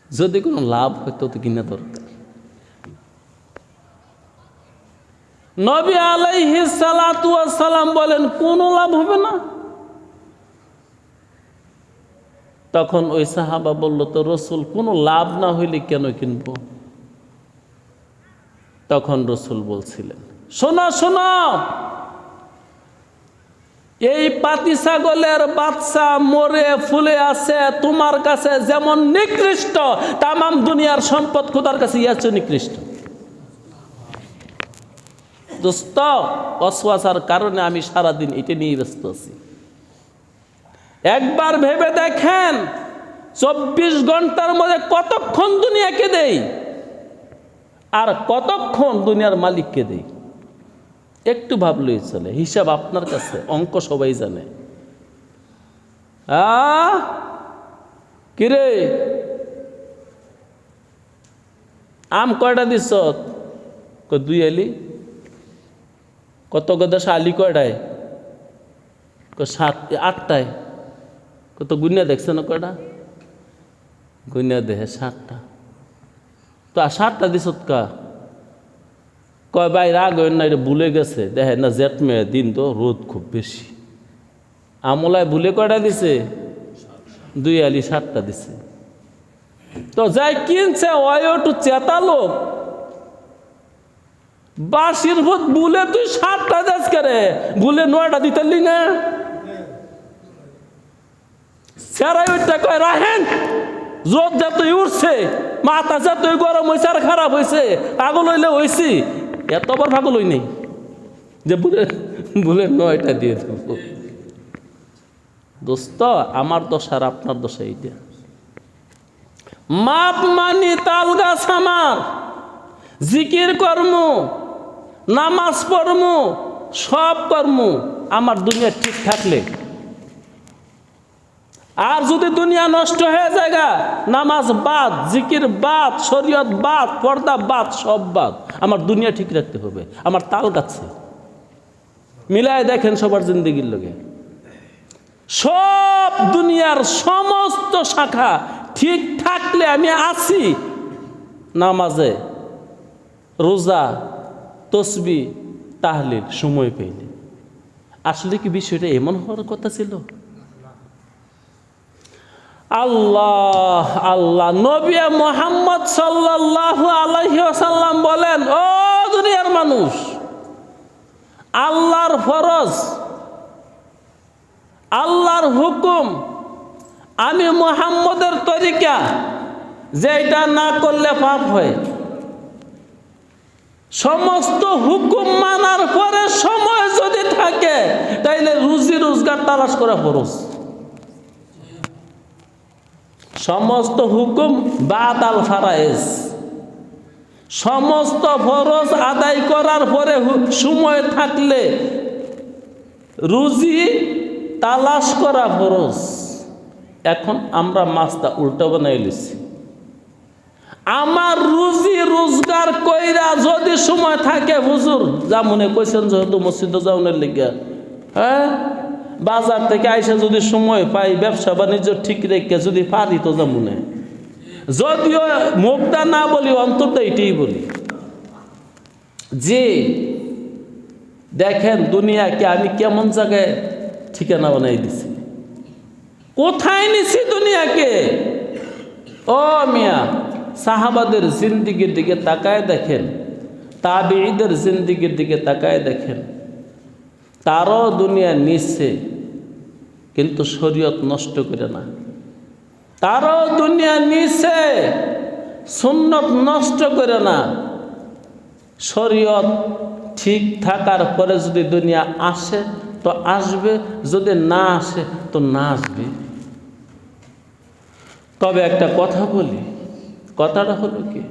যদি কোনো লাভ হইতো তো কিনা দরকার। নবী আলাইহিস সালাতু ওয়াস সালাম বলেন, কোনো লাভ হবে না। তখন ওই সাহাবা বলল, তো রাসূল, কোনো লাভ না হইলে কেন কিনবো? তখন রাসূল বলছিলেন, শোনো শোনো, এই পাতি ছাগলের বাচ্চা মরে ফুলে আছে তোমার কাছে যেমন নিকৃষ্ট, তামাম দুনিয়ার সম্পদ খোদার কাছে ইয়াছে নিকৃষ্ট। দোস্ত, ওয়াসওয়াসার কারণে আমি সারাদিন এটা নিয়ে ব্যস্ত আছি। একবার ভেবে দেখেন, 24 ঘন্টার মধ্যে কতক্ষণ দুনিয়াকে দেই আর কতক্ষণ দুনিয়ার মালিককে দেই? একটু ভাবলেই চলে। হিসাব আপনার কাছে, অঙ্ক সবাই জানে। কিরে, আম কয়টা দিস? 2 আলি। কত গদেশ আলি কয়টায়? 7 8টায়। কত গুনিয়া দেখছে না? কয়টা গুনিয়া দেহে? 7টা। তো 7টা দিস কা? কয় ভাই রাগ হইন না, এটা ভুলে গেছে, দেখে না জেঠ মেয়ে দিন তো রোদ খুব বেশি। আমলায় ভুলে কয়টা দিছে? 2 আলি 7টা দিছে। তো যাই কিনছে ওই একটু চেতা লোক, বাসির ভূত বুলে তুই 7টা দেশ করে, বুলে 9টা দিতেলি না। সেরাই ওইটা কয় রাহেন, জোর যতই উঠছে, মাথা যতই গরম হয়েছে আর খারাপ হয়েছে, পাগল হইলে হয়েছি, এতবার পাগল হই নেই যে বুলে বুলে 9টা দিয়ে দেবো। দোস্ত, আমার দোষ আর আপনার দোষ এইটা। মাপ মানি তাল গাছ আমার, জিকির কর্ম, নামাজ পড়ম, সব কর্ম আমার দুনিয়া ঠিক থাকলে। আর যদি দুনিয়া নষ্ট হয়ে যায়, নামাজ বাদ, জিকির বাদ, শরীয়ত বাদ, পর্দা বাদ, সব বাদ, আমার দুনিয়া ঠিক রাখতে হবে। আমার তাল গাছে মিলায় দেখেন সবার জিন্দেগির লগে, সব দুনিয়ার সমস্ত শাখা ঠিক থাকলে আমি আছি, নামাজে, রোজা, তসবি, তাহলিল সময় পেইনি। আসলে কি বিষয়টা এমন হওয়ার কথা ছিল? আল্লাহ আল্লাহ, নবী মুহাম্মদ সাল্লাল্লাহু আলাইহি ওয়াসাল্লাম বলেন, ও দুনিয়ার মানুষ, আল্লাহর ফরজ, আল্লাহর হুকুম, আমি মুহাম্মদের তরিকা, যেটা না করলে পাপ হয়। সমস্ত হুকুম মানার পরে সময় যদি থাকে, তাইলে রুজি রোজগার তালাশ করা ফরজ। সমস্ত হুকুম বাদ আল ফারায়েজ, সমস্ত ফরজ আদায় করার পরে সময় থাকলে রুজি তালাশ করা ফরজ। এখন আমরা মাছটা উল্টা বানাই লিছি। আমার রুজি রোজগার কইরা যদি সময় থাকে, হুজুর যা মনে কইছেন যেহেতু মসজিদে যাওয়ার লিগা, হ্যাঁ, বাজার থেকে আইসা যদি সময় পাই, ব্যবসা বাণিজ্য ঠিক রেখে যদি পারি তো যা মনে, যদিও মুখটা না বলি, অন্তরটা এটাই বলি যে দেখেন দুনিয়াকে আমি কেমন জায়গায় ঠিকানা বানাই দিছি, কোথায় নিছি দুনিয়াকে। ও মিয়া, সাহাবাদের জিন্দিগির দিকে তাকায় দেখেন, তাবিঈদের জিন্দিগির দিকে তাকায় দেখেন, তারও দুনিয়া নিচ্ছে কিন্তু শরীয়ত নষ্ট করে না। তারও দুনিয়া নিচ্ছে, সুন্নত নষ্ট করে না। শরীয়ত ঠিক থাকার পরে যদি দুনিয়া আসে তো আসবে, যদি না আসে তো না আসবে। তবে একটা কথা বলি, কথাটা হলো কি,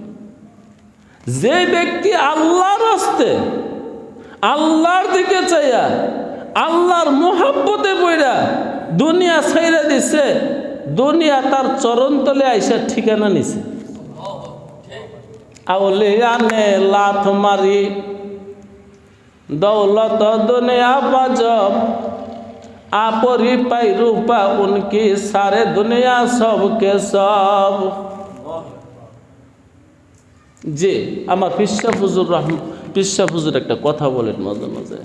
যে ব্যক্তি আল্লাহর রাস্তে, আল্লাহর দিকে চাইয়া, আল্লাহর মোহাব্বতে পড়া দুনিয়া ছাইরা দিছে, দুনিয়া তার চরণতলে আইসা ঠিকানা নিছে। আউলিয়ানে লাথ মারি দৌলত দুনিয়া বাজব, আপরি পাই রূপা উনকি সারে দুনিয়া সবকে সব। যে আমার পিসা হুজুর একটা কথা বলেন মাঝে মাঝে,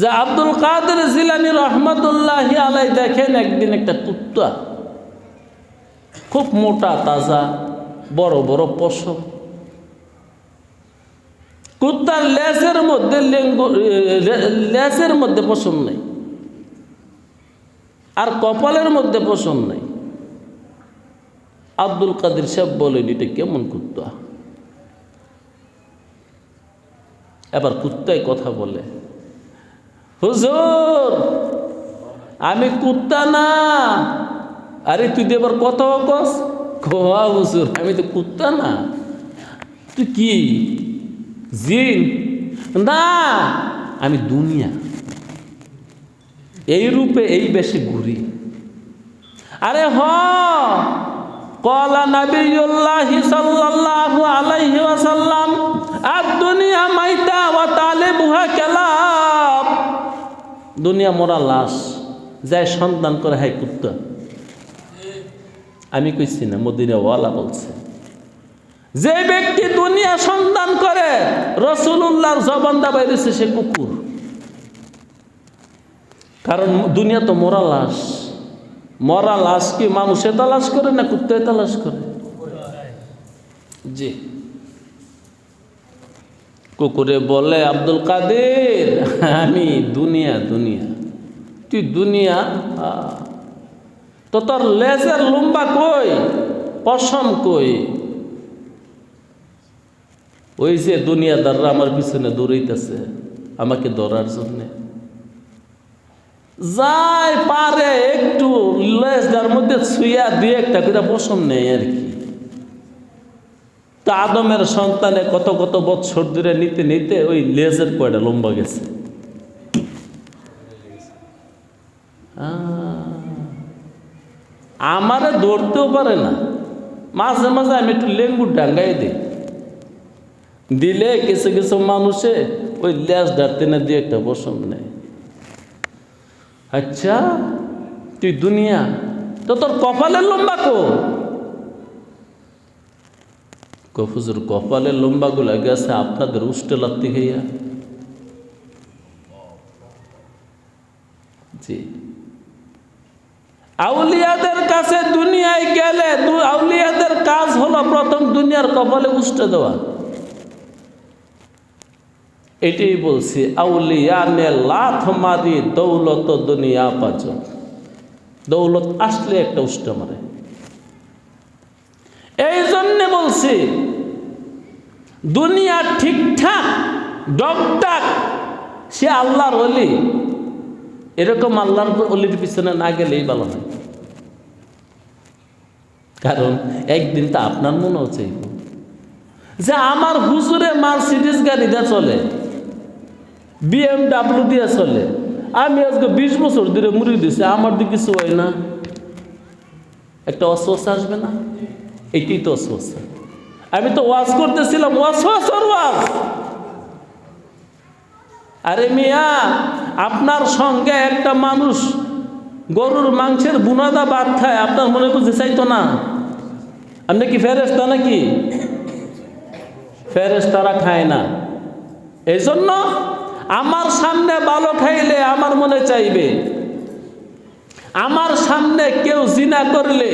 যে আব্দুল কাদের জিলানী রহমতুল্লাহি আলাই দেখেন একদিন একটা কুত্তা, খুব মোটা তাজা, বড় বড় পশম, কুত্তার লেজের মধ্যে পশম নেই, আর কপালের মধ্যে পশম নেই। আব্দুল কাদের সাহেব বলেন, এটা কেমন কুত্তা? এবার কুত্তাই কথা বলে, হুজুর আমি কুত্তা না। আরে তুই এবার কথা কস, খোয়া হুজুর আমি তো কুত্তা না। তুই কি জিন? না, আমি দুনিয়া, এই রূপে এই বেশি ঘুরি। আরে হ, ক্বালা নবিয়ুল্লাহি সাল্লাল্লাহু আলাইহি ওয়াসাল্লাম, আদ-দুনিয়া মাইতা ওয়া তালিবুহা কালাব। দুনিয়া মরা লাশ, যায় সন্ধান করে হাই কুত্তা। আমি কইছি না, মদিনাওয়ালা বলছে। যে ব্যক্তি দুনিয়া সন্ধান করে, রাসূলুল্লাহর জবান দা বাইরেছে সে কুকুর। কারণ দুনিয়া তো মরা লাশ। মরা লাশ কি মানুষে তালাশ করে না কুত্তায় তালাশ করে? জি। কুকুরে বলে, আব্দুল কাদের আমি দুনিয়া। দুনিয়া তুই দুনিয়া? তো তোর লেজের লম্বা কই, পশম কই? ওই যে দুনিয়াদাররা আমার পিছনে দৌড়াইতেছে আমাকে ধরার জন্যে। যাই পারে একটু লেজটার মধ্যে ছুঁয়া দিয়ে একটা করে পশম নেই আর কি। তা আদমের সন্তানে কত কত বৎসর ধরে নিতে নিতে ওই লেজের কয়টা লম্বা গেছে। আমারে ধরতেও পারে না। মাঝে মাঝে আমি একটু লেঙ্গুর ডাঙ্গাই দিই, দিলে কিছু কিছু মানুষে ওই লেজ ডারতে না দিয়ে একটা পশম নেয়। আচ্ছা তুই দুনিয়া, তো তোর কপালের লম্বা হুজুর কপালের লম্বাগুলা গেছে আপনাদের উষ্টে লাত্তি খাইয়া। জি। আউলিয়াদের কাছে দুনিয়ায় গেলে আউলিয়াদের কাজ হলো প্রথম দুনিয়ার কপালে উষ্টে দেওয়া। এটাই বলছি, আউলিয়া নে লাথ মারি দৌলত দুনিয়া পাচ। দৌলত আসলে একটা উষ্টে মারে। এই জন্যে বলছি দুনিয়া ঠিকঠাক ডকটাক সে আল্লাহর ওলি। এরকম আল্লাহর ওলির পিছনে না গেলেই ভালো হয়। কারণ একদিন তো আপনার মনে হচ্ছে যে আমার হুজুরে মার্সিডিজ গাড়ি দিয়ে চলে, BMW দিয়ে চলে, আমি আজকে 20 বছর ধরে মুড়ি দিছি, আমার দিকে কিছু হয় না। একটা অস্বস্তি আসবে না? এটাই তো অস্বস্তি। আমি তো ওয়াজ করতেছিলাম, ওয়াজ। আরে মিয়া, আপনার সঙ্গে একটা মানুষ গরুর মাংসের বুনাদা ভাত খায়, আপনার মনে বুঝতে চাইতো না? আপনি কি ফেরেশতা নাকি? ফেরেশতারা খায় না। এই জন্য আমার সামনে ভালো খাইলে আমার মনে চাইবে, আমার সামনে কেউ জিনা করলে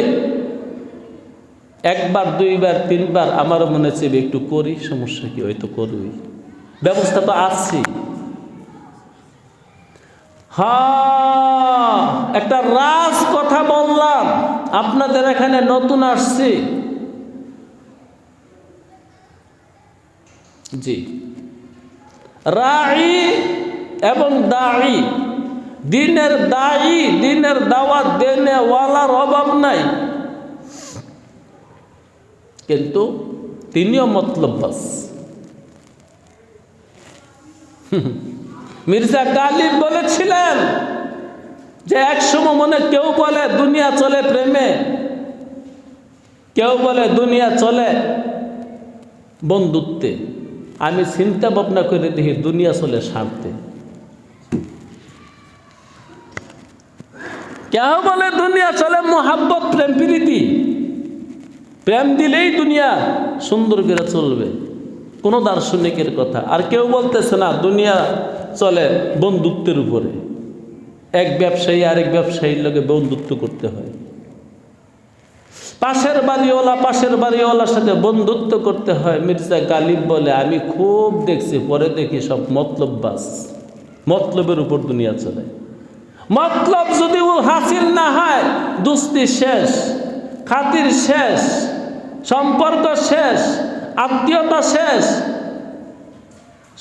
একবার দুইবার তিনবার আমার মনে চাইবে একটু করি, সমস্যা কি, হয়তো করবি, ব্যবস্থা তো আছে। হ্যাঁ, একটা রাজ কথা বললাম, আপনাদের এখানে নতুন আসছি। জি। রাই এবং দাঈ, দিনের দায়ী, দিনের দাওয়াত দেনে ওয়ালার অভাব নাই, কিন্তু তিনিও মতলববাজ। মির্জা গালিব বলেছিলেন যে একসময় মনে কেউ বলে দুনিয়া চলে প্রেমে, কেউ বলে দুনিয়া চলে বন্ধুত্বে। আমি চিন্তা ভাবনা করে দেখি দুনিয়া চলে স্বার্থে। কেউ বলে দুনিয়া চলে মোহাব্বত, প্রেম প্রীতি, প্রেম দিলেই দুনিয়া সুন্দর করে চলবে, কোনো দার্শনিকের কথা। আর কেউ বলতেছে না দুনিয়া চলে বন্ধুত্বের উপরে, এক ব্যবসায়ী আরেক ব্যবসায়ীর লগে বন্ধুত্ব করতে হয়, পাশের বাড়িওয়ালার সাথে বন্ধুত্ব করতে হয়। মির্জা গালিব বলে আমি খুব দেখছি, পরে দেখি সব মতলববাজ, মতলবের উপর দুনিয়া চলে। মতলব যদি হাসিল না হয়, দুস্তি শেষ, খাতির শেষ, সম্পর্ক শেষ, আত্মীয়তা শেষ,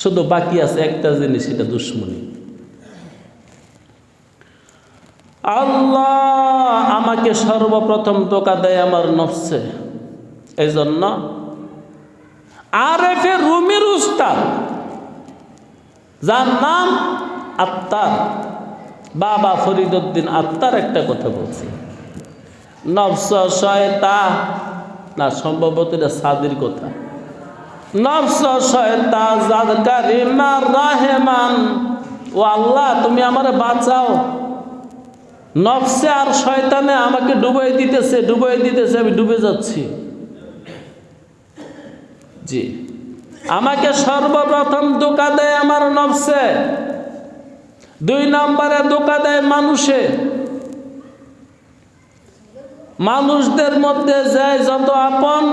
শুধু বাকি আছে একটা জিনিস, এটা দুশ্মনী। আল্লাহ আমাকে সর্বপ্রথম ধোঁকা দেয় আমার নফসে। এই জন্য আরেফে রুমির উস্তাদ, যার নাম আত্মার, বাবা ফরিদউদ্দিন আত্মার একটা কথা বলছি, নফস শয়তান না, সম্ভবত এটা সাদির কথা। নফস শয়তান জাদ কারিমার রাহমান, ও আল্লাহ তুমি আমারে বাঁচাও, নফসে আর শয়তানে আমাকে ডুবাই দিতেছে, আমি ডুবে যাচ্ছি। জি, আমাকে সর্বপ্রথম ধোঁকা দেয় আমার নফসে। দুই নম্বরে ধোঁকা দেয় মানুষে। মানুষদের মধ্যে যে যত আপন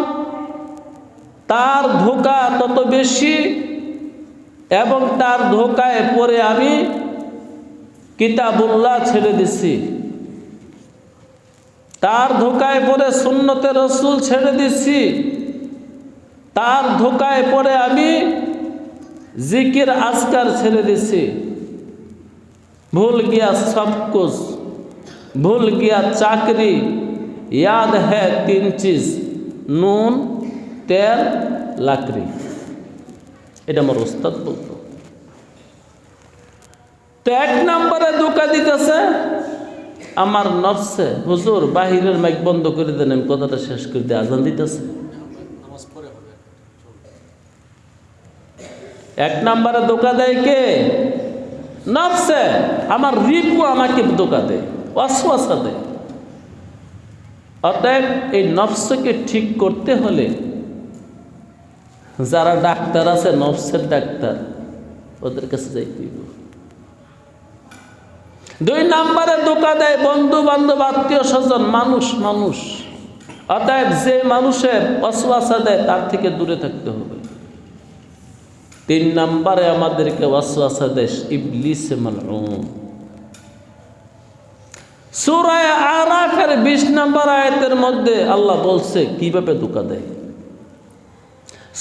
তার ধোঁকা তত বেশি, এবং তার ধোঁকায় পড়ে আমি কিতাবুল্লাহ ছেড়ে দিছি, তার ধোঁকায় পড়ে সুন্নতে রসুল ছেড়ে দিছি, তার ধোঁকায় পড়ে আমি জিকির আজকার ছেড়ে দিছি। ভুল গিয়া সব কুছ, ভুল গিয়া চাকরি, याद है तीन चीज, নুন, তেল, লাকড়ি। এটা আমার ওস্তাদ বলতো। তো এক নম্বরে ধোঁকা দিতেছে আমার নফসে। হুজুর বাহিরের মাইক বন্ধ করে দেন, আমি কথাটা শেষ করে দিয়ে আজান দিতেছে। এক নম্বরে ধোঁকা দেয় কে? নফসে। আমার রিপু আমাকে ধোঁকা দেয়, ওয়াসওয়াসা দেয়। অতএব এই নফসকে ঠিক করতে হলে যারা ডাক্তার আছে, নফসের ডাক্তার, ওদের কাছে যাইতে হবে। দুই নম্বরে ধোঁকা দেয় বন্ধু বান্ধব, আত্মীয় স্বজন, মানুষ। অতএব যে মানুষের ওয়াসওয়াসা দেয় তার থেকে দূরে থাকতে হবে। তিন নম্বরে আমাদেরকে ওয়াসওয়াসা দেয় ইবলিস মালউন। সূরা আরাফের 20 নম্বর আয়াতের মধ্যে আল্লাহ বলছে কিভাবে ধোঁকা দেয়।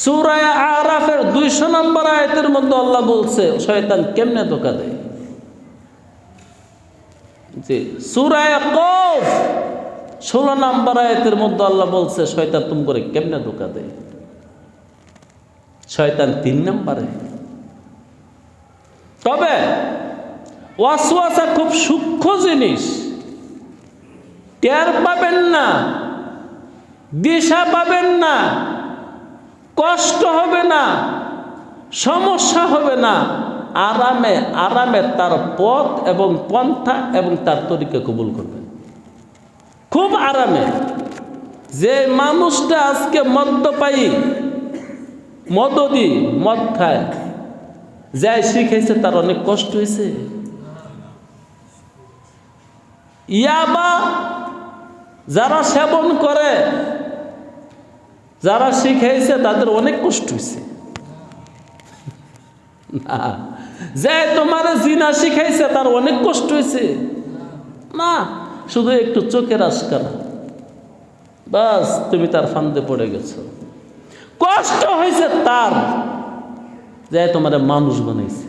সূরা আরাফের 200 নম্বর আয়াতের মধ্যে আল্লাহ বলছে শয়তান কেমনে ধোঁকা দেয়। জি, সূরা কফ 16 নম্বর আয়াতের মধ্যে আল্লাহ বলছে শয়তান তুমি করে কেমনে ধোঁকা দেয়। শয়তান 3 নম্বরে। তবে ওয়াসওয়াসা খুব সূক্ষ্ম জিনিস, টের পাবেন না, দিশা পাবেন না, কষ্ট হবে না, সমস্যা হবে না, আরামে আরামে তার পথ এবং পন্থা এবং তার তরিকা কবুল করবেন খুব আরামে। যে মানুষটা আজকে মদ্যপায়ী, মদদি, মদ খায়, যাই শিখেছে তার অনেক কষ্ট হয়েছে। ইয়াবা যারা সেবন করে, যারা শিখাইছে তাদের অনেক কষ্ট হয়েছে। না, যে তোমার জিনা শিখাইছে তার অনেক কষ্ট হয়েছে না, শুধু একটু চোখের আশকারা, বাস তুমি তার ফান্দে পড়ে গেছো। কষ্ট হয়েছে তার যে তোমার মানুষ বানাইছে।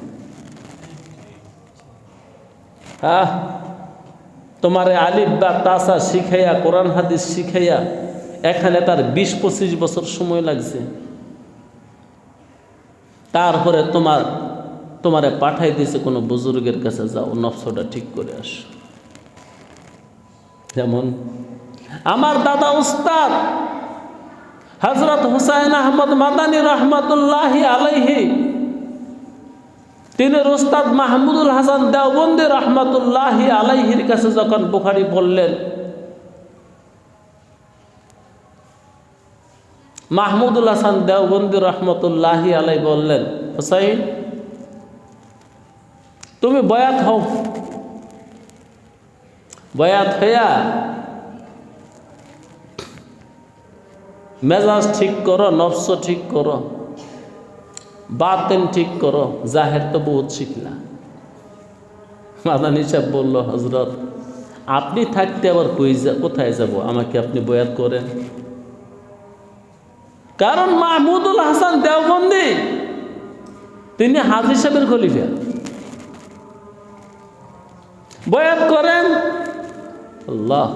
হ্যাঁ, তোমার আলিফ বা তাসা শিখাইয়া, কোরআন হাদিস শিখাইয়া এখানে তার 20-25 বছর সময় লাগছে। তারপরে তোমারে পাঠাই দিয়েছে কোনো বুজুর্গের কাছে, যাও নফসটা ঠিক করে আসো। যেমন আমার দাদা উস্তাদ হযরত হুসাইন আহমদ মাদানী রহমাতুল্লাহি আলাইহি, তিনি উস্তাদ মাহমুদুল হাসান দেওবন্দি রহমাতুল্লাহি আলাইহির কাছে যখন বুখারী বললেন, মাহমুদুল হাসান দেওবন্দি রহমতুল্লাহি আলাই বললেন, হুসাইন তুমি বয়াত হও, বয়াত হইয়া মেজাজ ঠিক করো, নফস ঠিক করো, বাতেন ঠিক করো, জাহের তো বহুত শিখলা। মাদানী সাহেব বলল, হযরত আপনি থাকতে আবার কোথায় যাব, আমাকে আপনি বয়াত করেন। কারণ মাহমুদুল হাসান দেওবন্দি তিনি হাজী সাহেবের খলিফা, বয়াত করেন। আল্লাহ,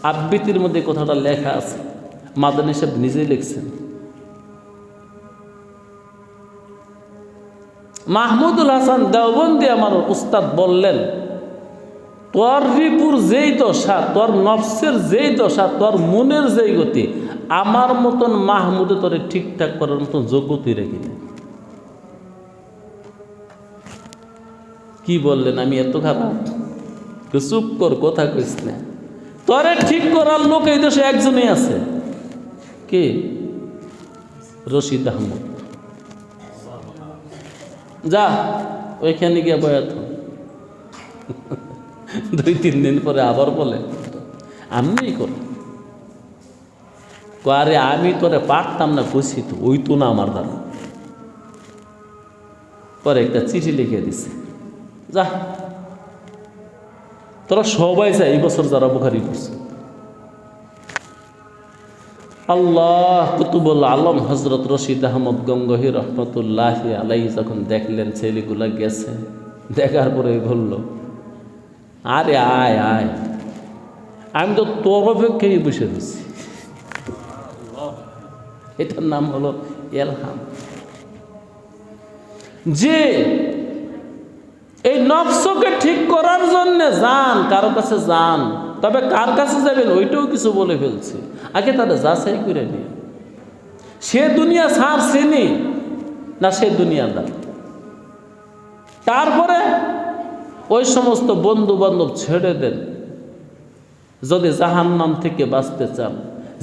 আবৃত্তির মধ্যে কথাটা লেখা আছে, মাদানী সাহেব নিজেই লিখছেন। মাহমুদুল হাসান দেওবন্দি আমার উস্তাদ বললেন, তোর রিপুর যেই দশা, তোর নফসের যেই দশা, তোর মনের যেই গতি, আমার মতন মাহমুদে তোরে ঠিকঠাক করার মতন যোগ্যতাই রেখে নেই। কি বললেন, আমি এত খারাপ? চুপ কর, কথা কইস না। তোরে ঠিক করার লোক এই দেশে একজনই আছে, কে? রশিদ আহমদ। যা ওইখানে গিয়ে বয়াত। 2-3 দিন পরে আবার বলে আমিই কর। আরে আমি তোরে পারতাম না, খুশি তো ওই তো না আমার দ্বারা। পরে একটা চিঠি লিখে দিছে, যা তোরা সবাই যায় এই বছর যারা বুখারি করছে। আল্লাহ কুতুবুল আলম হজরত রশিদ আহমদ গঙ্গোহী রহমতুল্লাহি আলাইহি যখন দেখলেন ছেলেগুলা গেছে, দেখার পরে বলল, আরে আয় আয়, আমি তো তোর অপেক্ষায় বসে দিছি। এটার নাম হলো এলহাম। যে এই নফসকে ঠিক করার জন্য যান, কারো কাছে যান, তবে কার কাছে যাবেন ওইটাও কিছু বলে ফেলছে। আগে তাদের যাচাই করে নিয়ে, সে দুনিয়া ছাড়ছেনি না সে দুনিয়াদার। তারপরে ওই সমস্ত বন্ধু বান্ধব ছেড়ে দেন যদি জাহান্নাম থেকে বাঁচতে চান।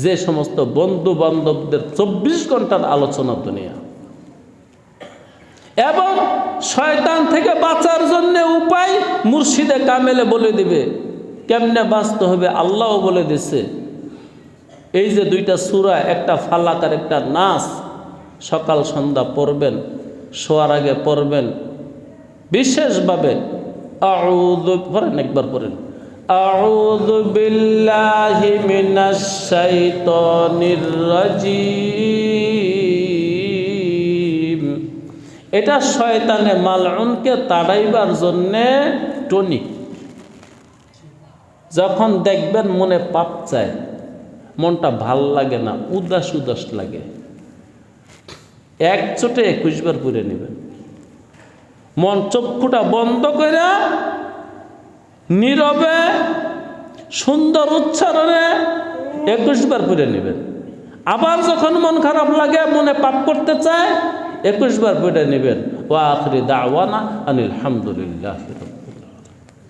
যে সমস্ত বন্ধু বান্ধবদের 24 ঘন্টার আলোচনা দুনিয়া, এবং শয়তান থেকে বাঁচার জন্য উপায় মুর্শিদে কামেলে বলে দিবে, কেমনে বাঁচতে হবে আল্লাহও বলে দিছে। এই যে 2টা সূরা, একটা ফালাক আর একটা নাস, সকাল সন্ধ্যা পড়বেন, শোয়ার আগে পড়বেন বিশেষভাবে। আউযু, পড়েন একবার পড়েন, আউযু বিল্লাহি মিনাশ শাইতানির রাজিম। এটা শয়তানে মালউনকে তাড়াইবার জন্যে টনিক। যখন দেখবেন মনে পাপ চায়, মনটা ভাল লাগে না, উদাস উদাস লাগে, একচোটে 21 বার পড়ে নেবেন। মন চক্ষুটা বন্ধ করে নীরবে সুন্দর উচ্চারণে 21 বার পড়ে নেবেন। আবার যখন মন খারাপ লাগে, মনে পাপ করতে চায়, 21 বার পড়ে নেবেন। ওয়া আখিরি দাওয়ানা আনিল হামদুলিল্লাহি।